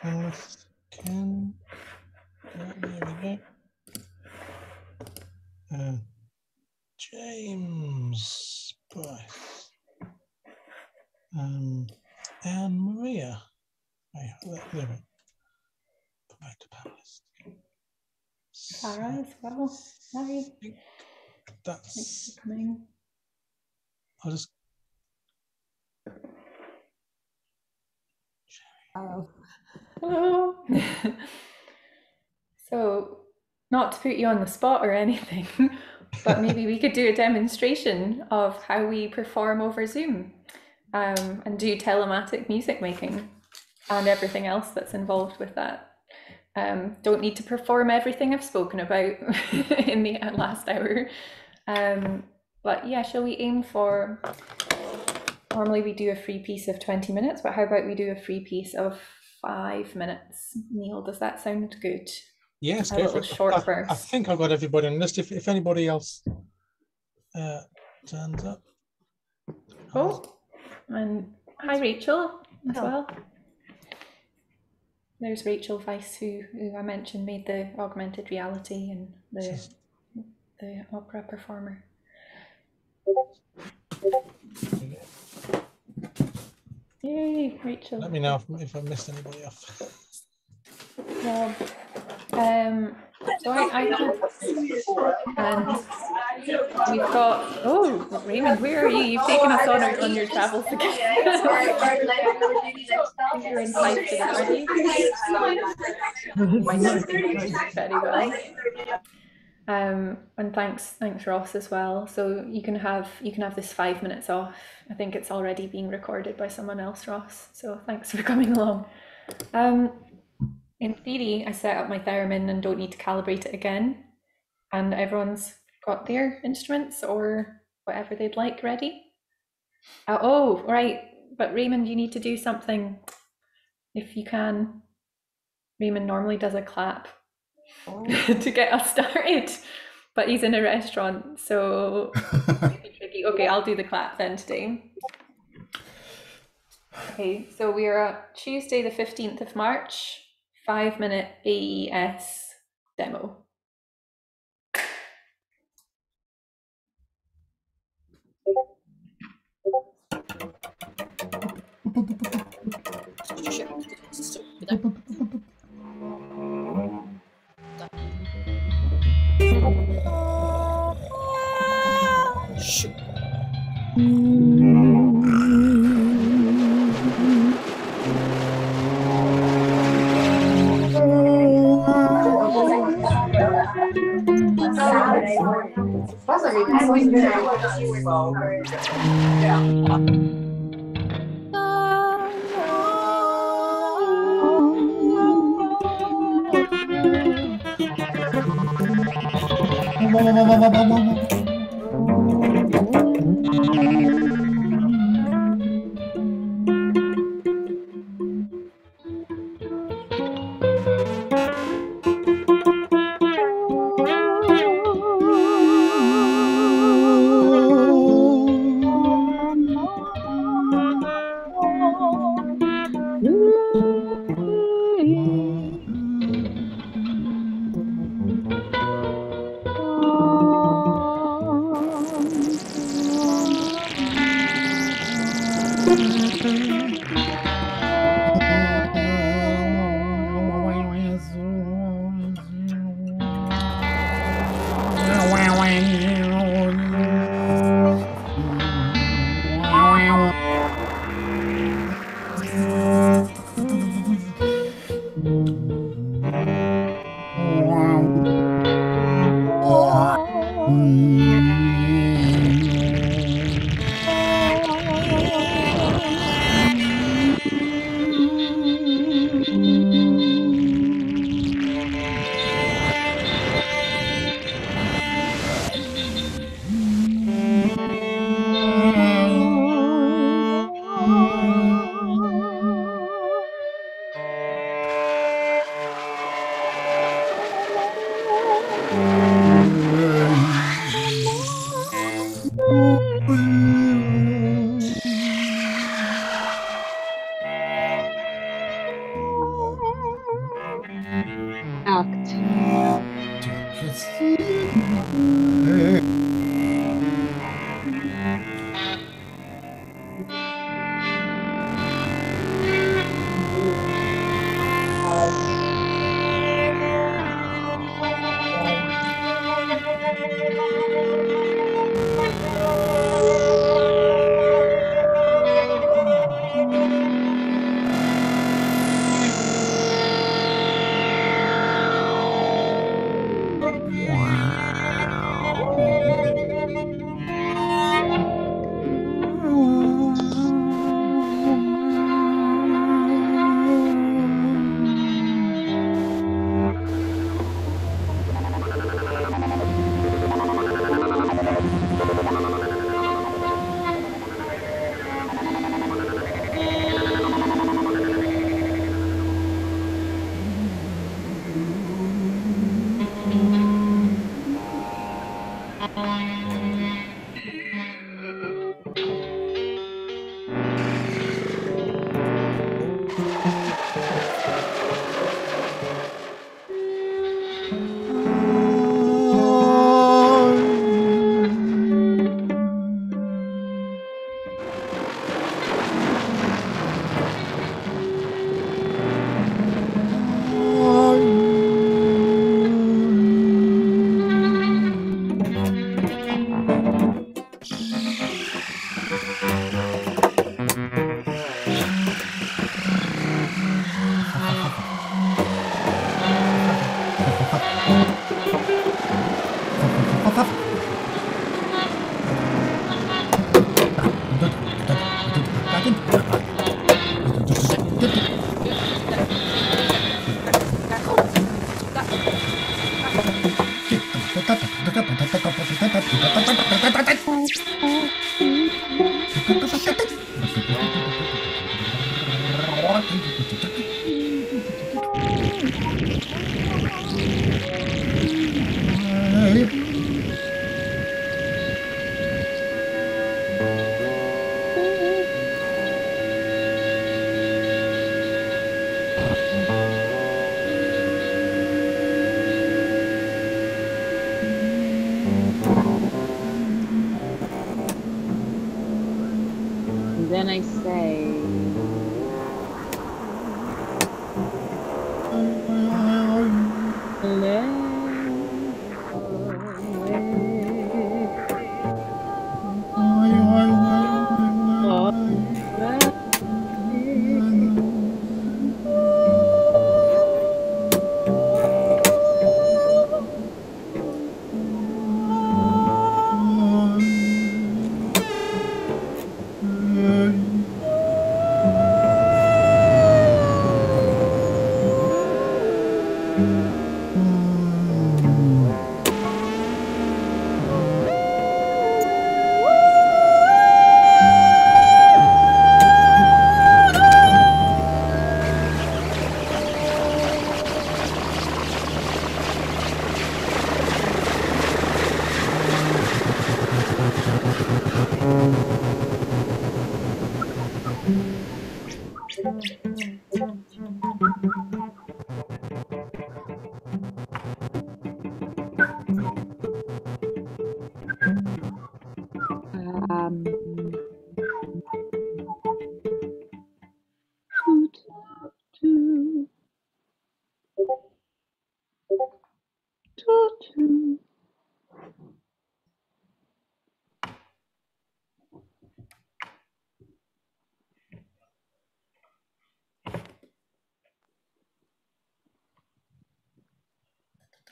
panelist. Ken, there we go. James, Bryce, and Maria. There we go. Promote to panelist. Sarah as well. Hi. That's coming. I'll just. Hello. So, not to put you on the spot or anything, but maybe we could do a demonstration of how we perform over Zoom and do telematic music making and everything else that's involved with that. Don't need to perform everything I've spoken about in the last hour. But yeah, shall we aim for, normally we do a free piece of 20 minutes, but how about we do a free piece of 5 minutes? Neil, does that sound good? Yes, a little short burst. I think I've got everybody on the list. If anybody else turns up. Oh, and hi Rachel as well. There's Rachel Weiss, who I mentioned made the augmented reality and the opera performer. Yay, Rachel. Let me know if I missed anybody off. Well, so I and we've got, oh, Raymond, where are you? You've taken us on your travels again. You're in Fife today, aren't you? Very well. And thanks Ross as well. So you can have this 5 minutes off. I think it's already being recorded by someone else, Ross. So thanks for coming along. In theory, I set up my theremin and don't need to calibrate it again. And everyone's got their instruments or whatever they'd like ready. Oh, right. But Raymond, you need to do something if you can. Raymond normally does a clap to get us started, but he's in a restaurant, so it might be tricky. Okay, I'll do the clap then today. Okay, so we are at Tuesday the 15th of March, 5-minute AES demo. And then I say,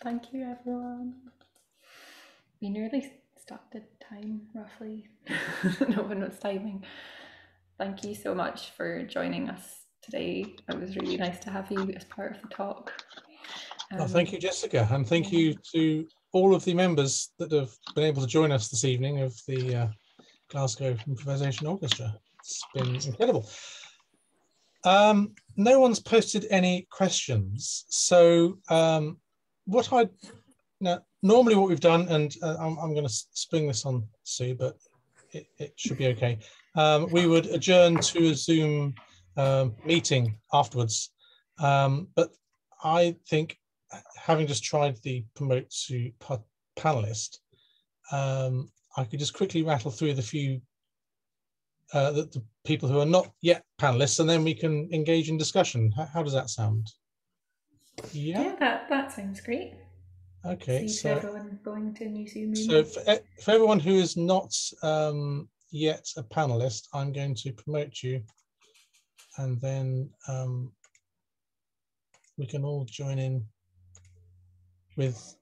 Thank you, everyone. We nearly started time, roughly. No one was timing. Thank you so much for joining us today. It was really nice to have you as part of the talk. Well, thank you, Jessica, and thank you to all of the members that have been able to join us this evening of the Glasgow Improvisation Orchestra. It's been incredible. No one's posted any questions, so normally what we've done, and I'm going to spring this on Sue, but it should be okay. We would adjourn to a Zoom meeting afterwards, but I think, having just tried the promote to panelist, I could just quickly rattle through the few the people who are not yet panelists, and then we can engage in discussion. How does that sound? Yeah, that sounds great. Okay, so everyone going to a new Zoom room. So for everyone who is not yet a panelist, I'm going to promote you, and then we can all join in with.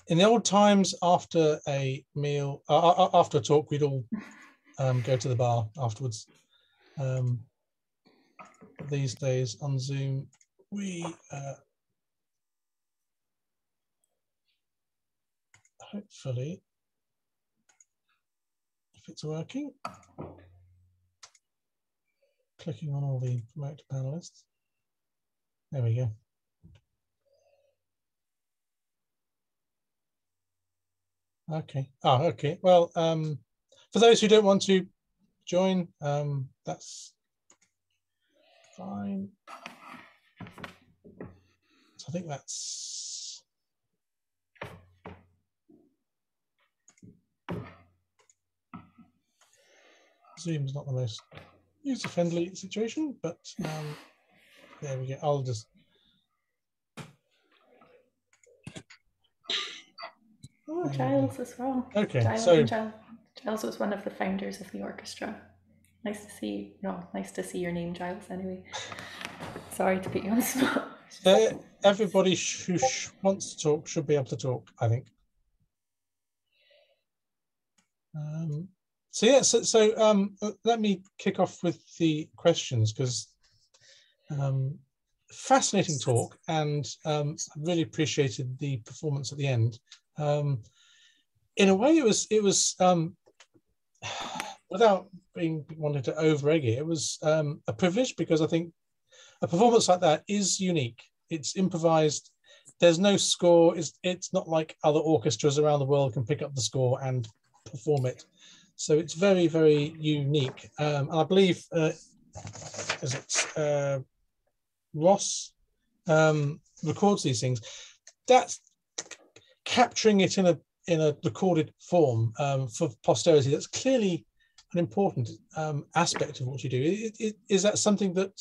In the old times, after a meal, after a talk, we'd all go to the bar afterwards. These days on Zoom, we hopefully, if it's working, clicking on all the promote panelists. There we go. Okay. Oh, okay. Well, for those who don't want to join, that's fine. So I think that's Zoom's not the most user-friendly situation, but there we go. I'll just. Oh, Giles as well. Okay, Giles was one of the founders of the orchestra. Nice to see. No, nice to see your name, Giles. Anyway, sorry to put you on the spot. Everybody who wants to talk should be able to talk, I think. Let me kick off with the questions, because fascinating talk, and I really appreciated the performance at the end. In a way, it was without wanting to over-egg it, it was a privilege, because I think a performance like that is unique. It's improvised. There's no score. It's not like other orchestras around the world can pick up the score and perform it. So it's very, very unique. And I believe, Ross records these things. That's capturing it in a recorded form for posterity. That's clearly an important aspect of what you do. Is that something that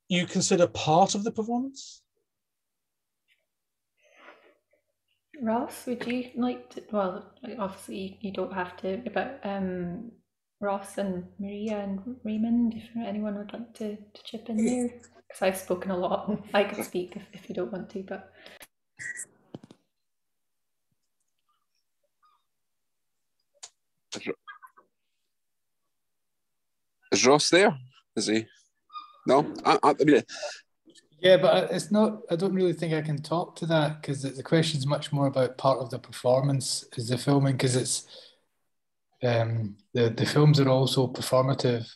you consider part of the performance? Ross, would you like to, well, obviously you don't have to, but Ross and Maria and Raymond, if anyone would like to chip in there, because I've spoken a lot. I could speak if you don't want to, but. Is Ross there? Is he? No? I mean, yeah, but it's not, I don't really think I can talk to that, because the question is much more about part of the performance is the filming, because it's the films are also performative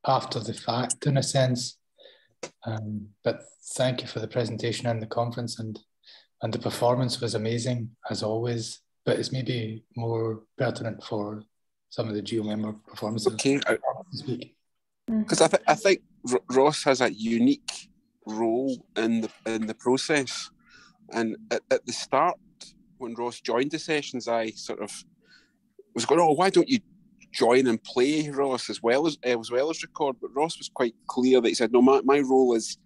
after the fact in a sense. But thank you for the presentation and the conference, and the performance was amazing as always, but it's maybe more pertinent for some of the GIO member performances. Okay, because I think Ross has a unique role in the process, and at the start when Ross joined the sessions, I sort of was going, oh, why don't you join and play, Ross, as well as record? But Ross was quite clear that he said, no, my role is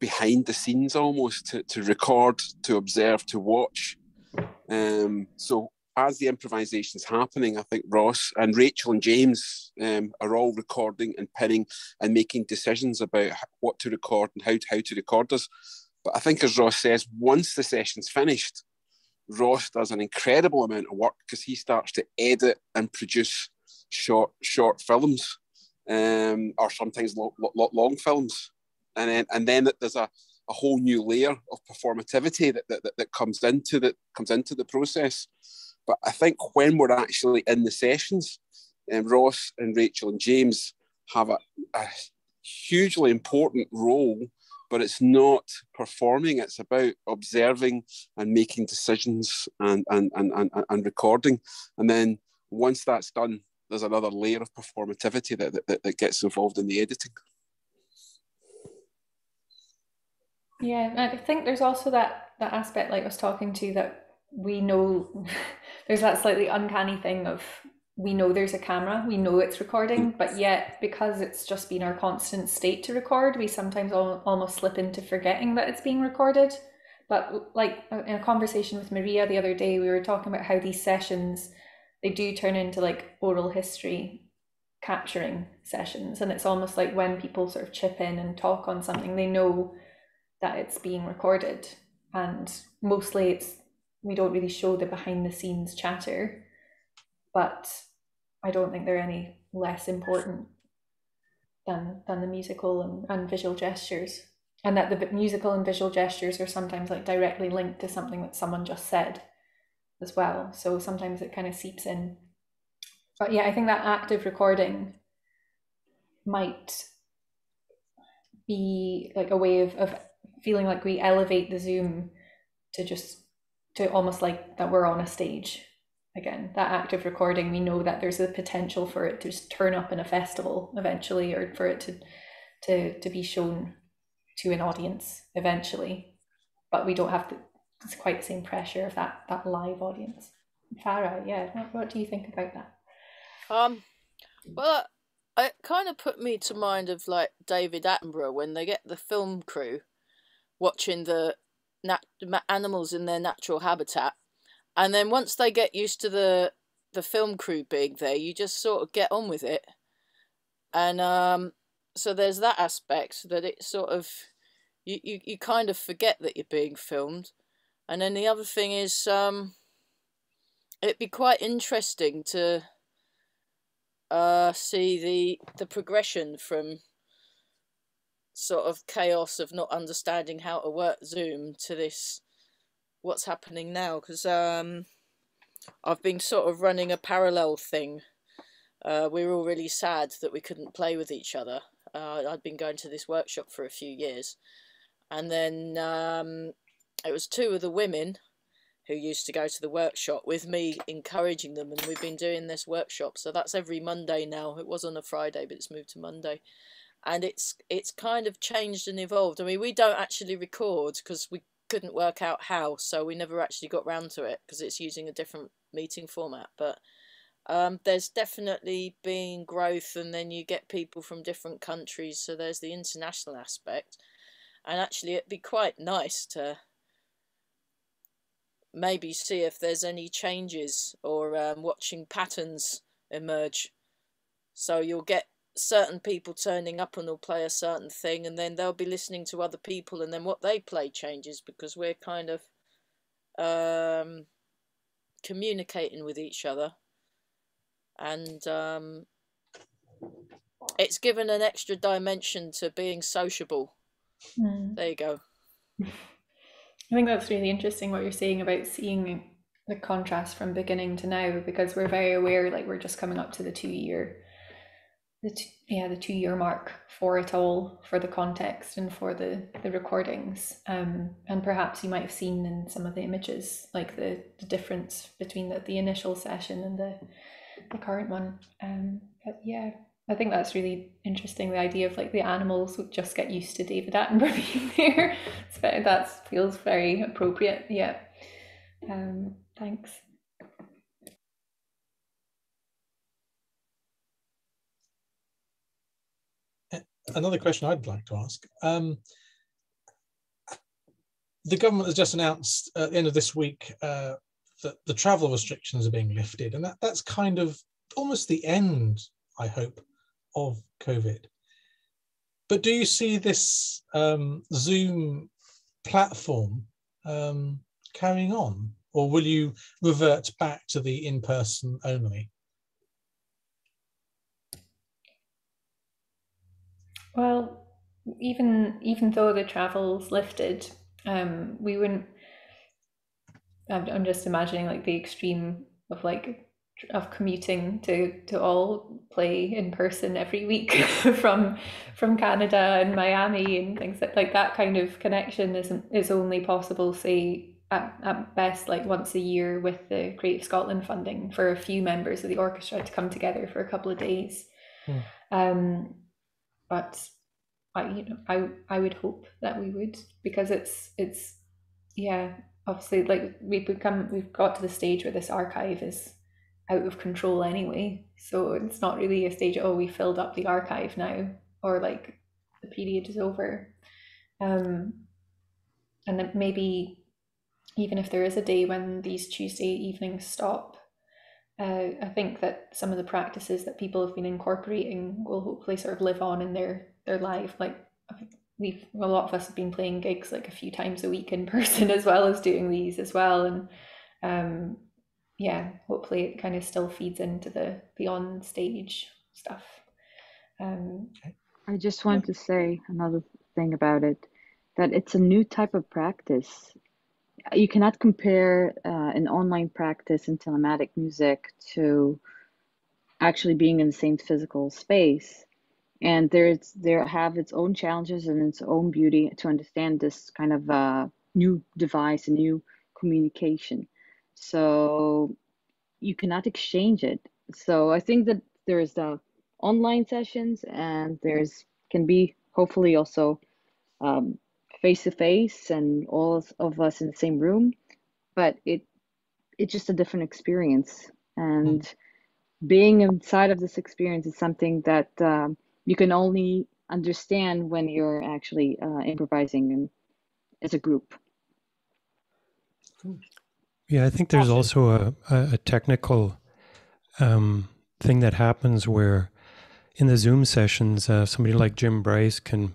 behind the scenes almost, to record, to observe, to watch. So as the improvisation's happening, I think Ross and Rachel and James are all recording and pinning and making decisions about what to record and how to record us. But I think, as Ross says, once the session's finished, Ross does an incredible amount of work, because he starts to edit and produce short films, or sometimes long films, and then there's a whole new layer of performativity that comes into the process. But I think when we're actually in the sessions, Ross and Rachel and James have a hugely important role, but it's not performing. It's about observing and making decisions and recording. And then once that's done, there's another layer of performativity that gets involved in the editing. Yeah, I think there's also that aspect, like I was talking to, that we know there's that slightly uncanny thing of, we know there's a camera, we know it's recording, but yet because it's just been our constant state to record, we sometimes almost slip into forgetting that it's being recorded. But like in a conversation with Maria the other day, we were talking about how these sessions, they do turn into like oral history capturing sessions, and it's almost like when people sort of chip in and talk on something, they know that it's being recorded, and mostly we don't really show the behind the scenes chatter, but I don't think they're any less important than the musical and visual gestures, and that the musical and visual gestures are sometimes like directly linked to something that someone just said as well, so sometimes it kind of seeps in. But yeah, I think that active recording might be like a way of feeling like we elevate the Zoom to almost like that we're on a stage again. That active recording, we know that there's a potential for it to just turn up in a festival eventually, or for it to be shown to an audience eventually, but we don't have it's quite the same pressure of that live audience. Farah, yeah, what do you think about that? Well, it kind of put me to mind of like David Attenborough when they get the film crew watching the animals in their natural habitat, and then once they get used to the film crew being there, you just sort of get on with it. And so there's that aspect, that it sort of you kind of forget that you're being filmed. And then the other thing is it'd be quite interesting to see the progression from sort of chaos of not understanding how to work Zoom to this, what's happening now, because I've been sort of running a parallel thing. We were all really sad that we couldn't play with each other. I'd been going to this workshop for a few years, and then it was two of the women who used to go to the workshop with me, encouraging them, and we've been doing this workshop, so that's every Monday now. It was on a Friday, but it's moved to Monday, and it's kind of changed and evolved. I mean, we don't actually record because we couldn't work out how, so we never actually got round to it because it's using a different meeting format. But There's definitely been growth, and then you get people from different countries, so there's the international aspect. And actually it'd be quite nice to maybe see if there's any changes or watching patterns emerge. So you'll get certain people turning up and they'll play a certain thing, and then they'll be listening to other people, and then what they play changes, because we're kind of communicating with each other. And it's given an extra dimension to being sociable. There you go. I think that's really interesting what you're saying about seeing the contrast from beginning to now, because we're very aware, like, we're just coming up to the 2-year mark for it all, for the context and for the recordings, and perhaps you might have seen in some of the images like the difference between the initial session and the current one. But yeah, I think that's really interesting, the idea of like the animals would just get used to David Attenborough being there. That feels very appropriate. Yeah. Thanks. Another question I'd like to ask. The government has just announced at the end of this week that the travel restrictions are being lifted, and that's kind of almost the end, I hope, of COVID. But do you see this Zoom platform carrying on, or will you revert back to the in-person only? Well, even though the travel's lifted, we wouldn't. I'm just imagining like the extreme of commuting to all play in person every week from Canada and Miami and things like that kind of connection is only possible, say, at best like once a year with the Creative Scotland funding for a few members of the orchestra to come together for a couple of days. But I would hope that we would, because it's obviously, like, we've got to the stage where this archive is out of control anyway, so it's not really a stage, oh, we filled up the archive now, or like the period is over. And then maybe even if there is a day when these Tuesday evenings stop, I think that some of the practices that people have been incorporating will hopefully sort of live on in their life. Like, a lot of us have been playing gigs like a few times a week in person as well as doing these as well, and hopefully it kind of still feeds into the on stage stuff. I just want to say another thing about it, that it's a new type of practice. You cannot compare an online practice in telematic music to actually being in the same physical space. And there have its own challenges and its own beauty to understand this kind of new device, a new communication. So you cannot exchange it. So I think that there's the online sessions, and can be hopefully also face-to-face and all of us in the same room, but it's just a different experience. And being inside of this experience is something that you can only understand when you're actually improvising as a group. Yeah, I think there's also a technical thing that happens where in the Zoom sessions, somebody like Jim Bryce can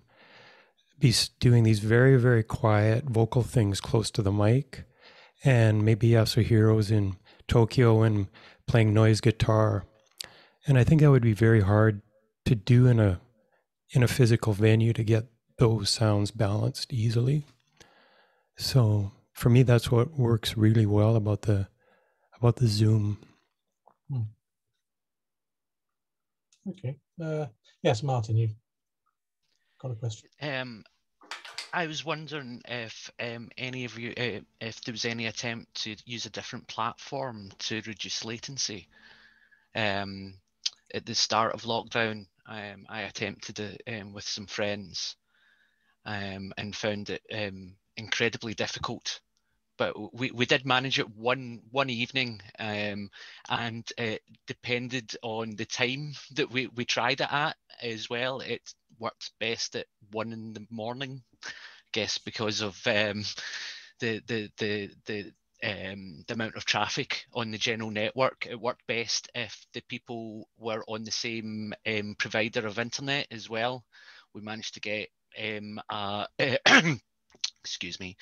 be doing these very, very quiet vocal things close to the mic, and maybe Yasuhiro's in Tokyo and playing noise guitar. And I think that would be very hard to do in a physical venue, to get those sounds balanced easily. So for me, that's what works really well about the Zoom. Okay. Yes, Martin, you've got a question. I was wondering if any of you, if there was any attempt to use a different platform to reduce latency. At the start of lockdown, I attempted it with some friends, and found it incredibly difficult but we did manage it one evening, and it depended on the time that we tried it at as well. It worked best at 1 in the morning, I guess, because of the amount of traffic on the general network. It worked best if the people were on the same provider of internet as well. We managed to get excuse me,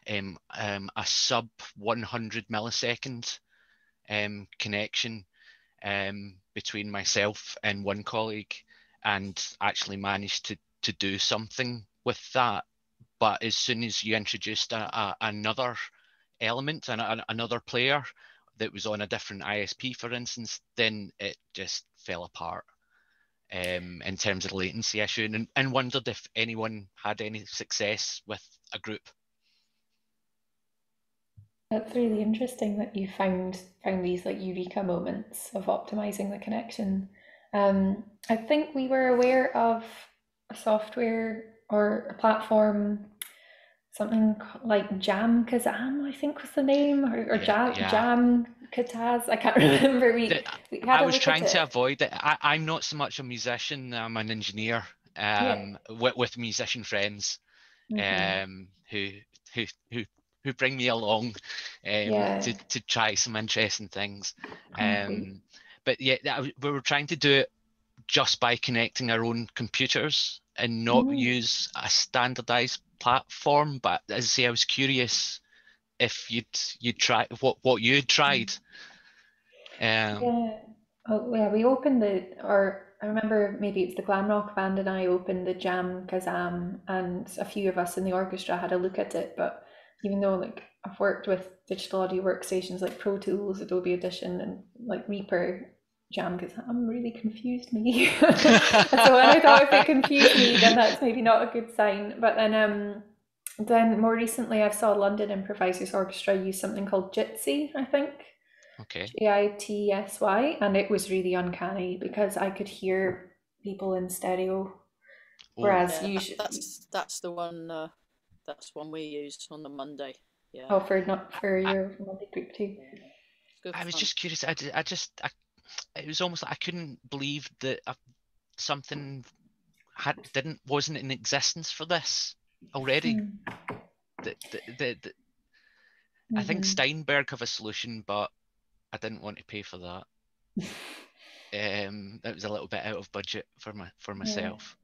a sub 100 millisecond connection between myself and one colleague, and actually managed to do something with that. But as soon as you introduced another element and another player that was on a different ISP, for instance, then it just fell apart in terms of the latency issue, and wondered if anyone had any success with a group. That's really interesting that you found these like eureka moments of optimizing the connection. I think we were aware of a software or a platform, something like Jam Kazam, I think was the name, or Jam Kataz. I can't remember. We had I was trying to avoid it. I'm not so much a musician. I'm an engineer with musician friends who bring me along to try some interesting things. But yeah, we were trying to do it just by connecting our own computers and not use a standardized platform. But as I say, I was curious if you'd try what you'd tried. We opened I remember maybe it's the glam rock band and I opened the Jam Kazam, and a few of us in the orchestra had a look at it. But even though like I've worked with digital audio workstations like Pro Tools, Adobe Audition, and like Reaper, Jam Kazam really confused me. So when I thought if it confused me, then that's maybe not a good sign. But then more recently, I saw London Improvisers Orchestra use something called Jitsi, I think. Okay. GITSY, and it was really uncanny because I could hear people in stereo, whereas usually that's the one. That's one we used on the Monday. Yeah. Oh, for your Monday group too. I was just curious. It was almost like I couldn't believe that something wasn't in existence for this already. I think Steinberg have a solution, but I didn't want to pay for that. It was a little bit out of budget for myself.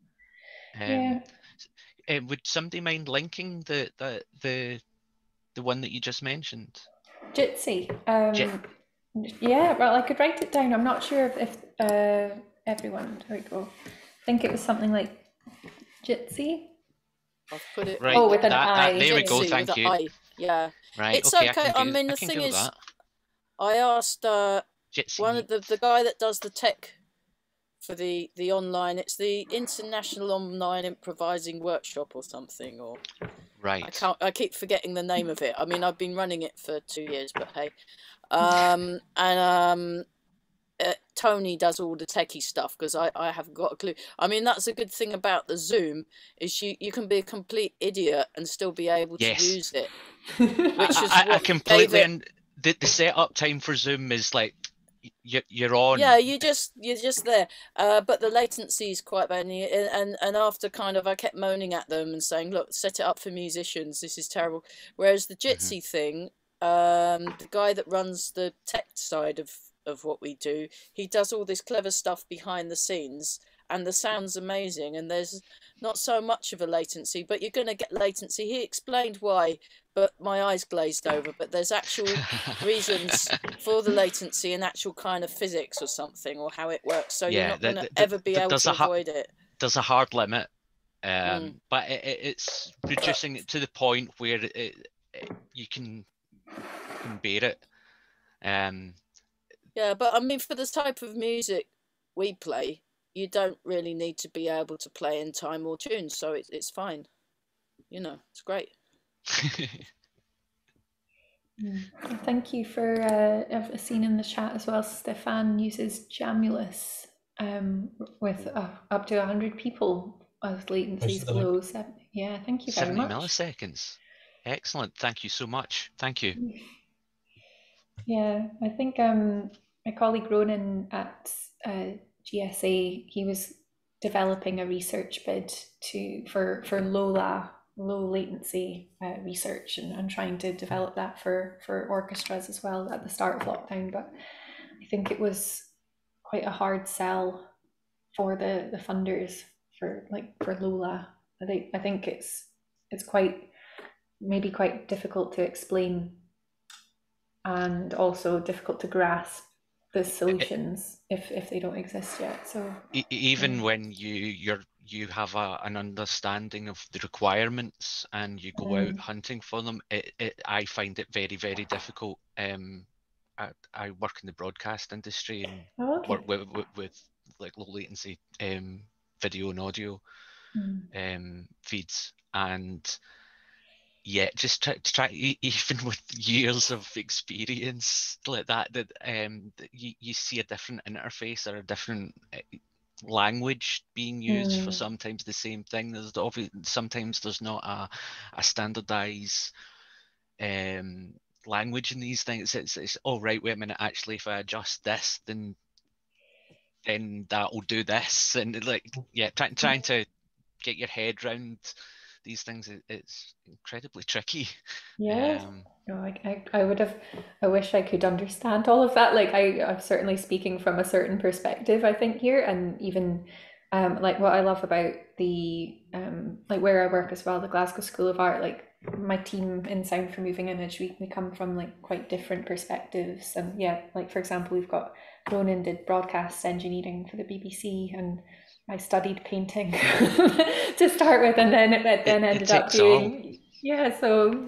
Would somebody mind linking the one that you just mentioned? Jitsi. Yeah, well, I could write it down. I'm not sure if everyone. There we go. I think it was something like Jitsi. I've put it right. With an I. There we go. Thank you. Yeah. Right. It's okay. I mean, the thing is, I asked one of the guy that does the tech for the online. It's the International Online Improvising Workshop or something, or right. I keep forgetting the name of it. I mean, I've been running it for 2 years, but hey. Tony does all the techie stuff because I haven't got a clue. I mean, that's a good thing about the Zoom is you can be a complete idiot and still be able to use it. Which is I completely and the setup time for Zoom is like you're on. Yeah, you're just there. But the latency is quite bad, and after kind of I kept moaning at them and saying, look, set it up for musicians. This is terrible. Whereas the Jitsi thing, the guy that runs the tech side of what we do, he does all this clever stuff behind the scenes, and the sound's amazing, and there's not so much of a latency, but you're going to get latency. He explained why, but my eyes glazed over. But there's actual reasons for the latency and actual kind of physics or something, or how it works. So you're not going to ever be able to avoid it. There's a hard limit, but it's reducing it to the point where you can bear it. Yeah, but I mean, for the type of music we play, you don't really need to be able to play in time or tune, so it's fine. You know, it's great. Thank you for I've seen in the chat as well. Stefan uses Jamulus with up to 100 people as latencies below 70. Yeah, thank you very much. 70 milliseconds. Excellent. Thank you so much. Thank you. Yeah, I think my colleague Ronan at GSA, he was developing a research bid for low latency research, and trying to develop that for orchestras as well at the start of lockdown. But I think it was quite a hard sell for the funders for Lola. I think it's maybe quite difficult to explain, and also difficult to grasp the solutions if they don't exist yet. So even when you have an understanding of the requirements and you go out hunting for them, I find it very, very difficult. I work in the broadcast industry and work with like low latency video and audio feeds, and yeah, just try even with years of experience like that you see a different interface or a different language being used for sometimes the same thing. There's sometimes there's not a standardized language in these things. It's oh right, wait a minute, actually if I adjust this then that will do this, and like yeah, trying to get your head around these things, it's incredibly tricky. Yeah. No, I wish I could understand all of that. Like I'm certainly speaking from a certain perspective, I think, here, and even like what I love about the like where I work as well, the Glasgow School of Art, like my team in Sound for Moving Image, we come from like quite different perspectives. And yeah, like for example, we've got Ronan did broadcast engineering for the BBC, and I studied painting to start with, and then ended up doing so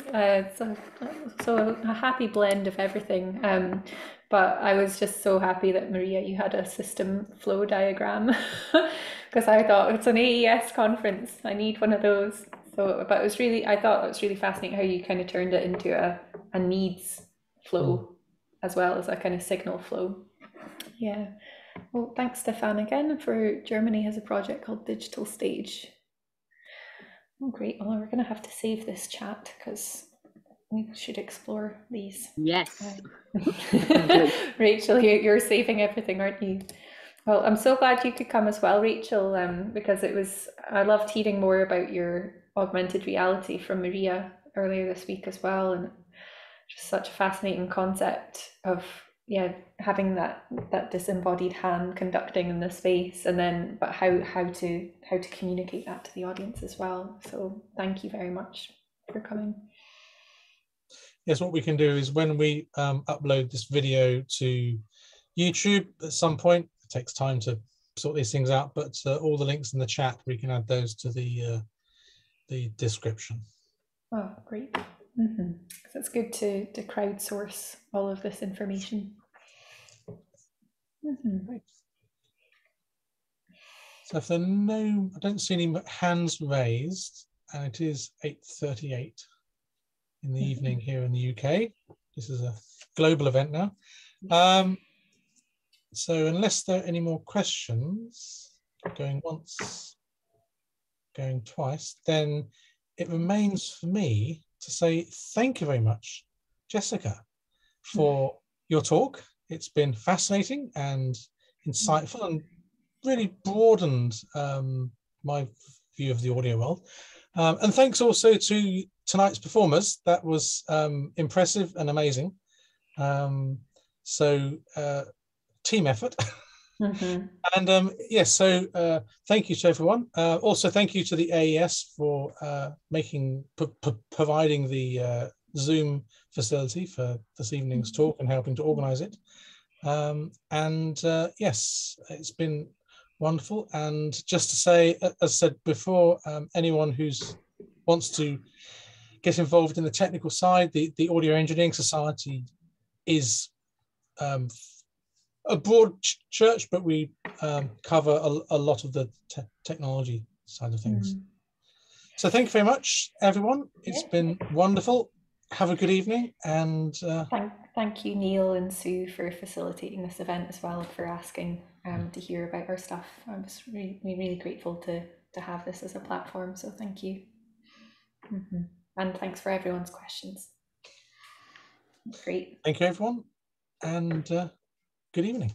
a happy blend of everything. But I was just so happy that Maria, you had a system flow diagram because I thought it's an AES conference, I need one of those. So, but I thought it was really fascinating how you kind of turned it into a needs flow as well as a kind of signal flow. Yeah. Well, thanks, Stefan, again. For Germany has a project called Digital Stage. Oh, great. Well, we're going to have to save this chat because we should explore these. Yes. Rachel, you're saving everything, aren't you? Well, I'm so glad you could come as well, Rachel, because I loved hearing more about your augmented reality from Maria earlier this week as well, and just such a fascinating concept of having that disembodied hand conducting in the space, and then but how to communicate that to the audience as well. So thank you very much for coming. Yes, what we can do is when we upload this video to YouTube at some point, it takes time to sort these things out, but all the links in the chat, we can add those to the description. Oh, great. So it's good to crowdsource all of this information. So if there are no, I don't see any hands raised, and it is 8:38 in the evening here in the UK. This is a global event now. So unless there are any more questions, going once, going twice, then it remains for me to say thank you very much, Jessica, for your talk. It's been fascinating and insightful and really broadened my view of the audio world. And thanks also to tonight's performers. That was impressive and amazing. Team effort. And yes, so thank you to everyone. Also, thank you to the AES for providing the Zoom facility for this evening's talk and helping to organize it. Yes, it's been wonderful. And just to say, as I said before, anyone who wants to get involved in the technical side, the Audio Engineering Society is a broad church, but we cover a lot of the technology side of things. So thank you very much, everyone. It's been wonderful. Have a good evening. And thank you, Neil and Sue, for facilitating this event as well, for asking to hear about our stuff. I was really grateful to have this as a platform. So thank you. And thanks for everyone's questions. Great. Thank you, everyone, and good evening.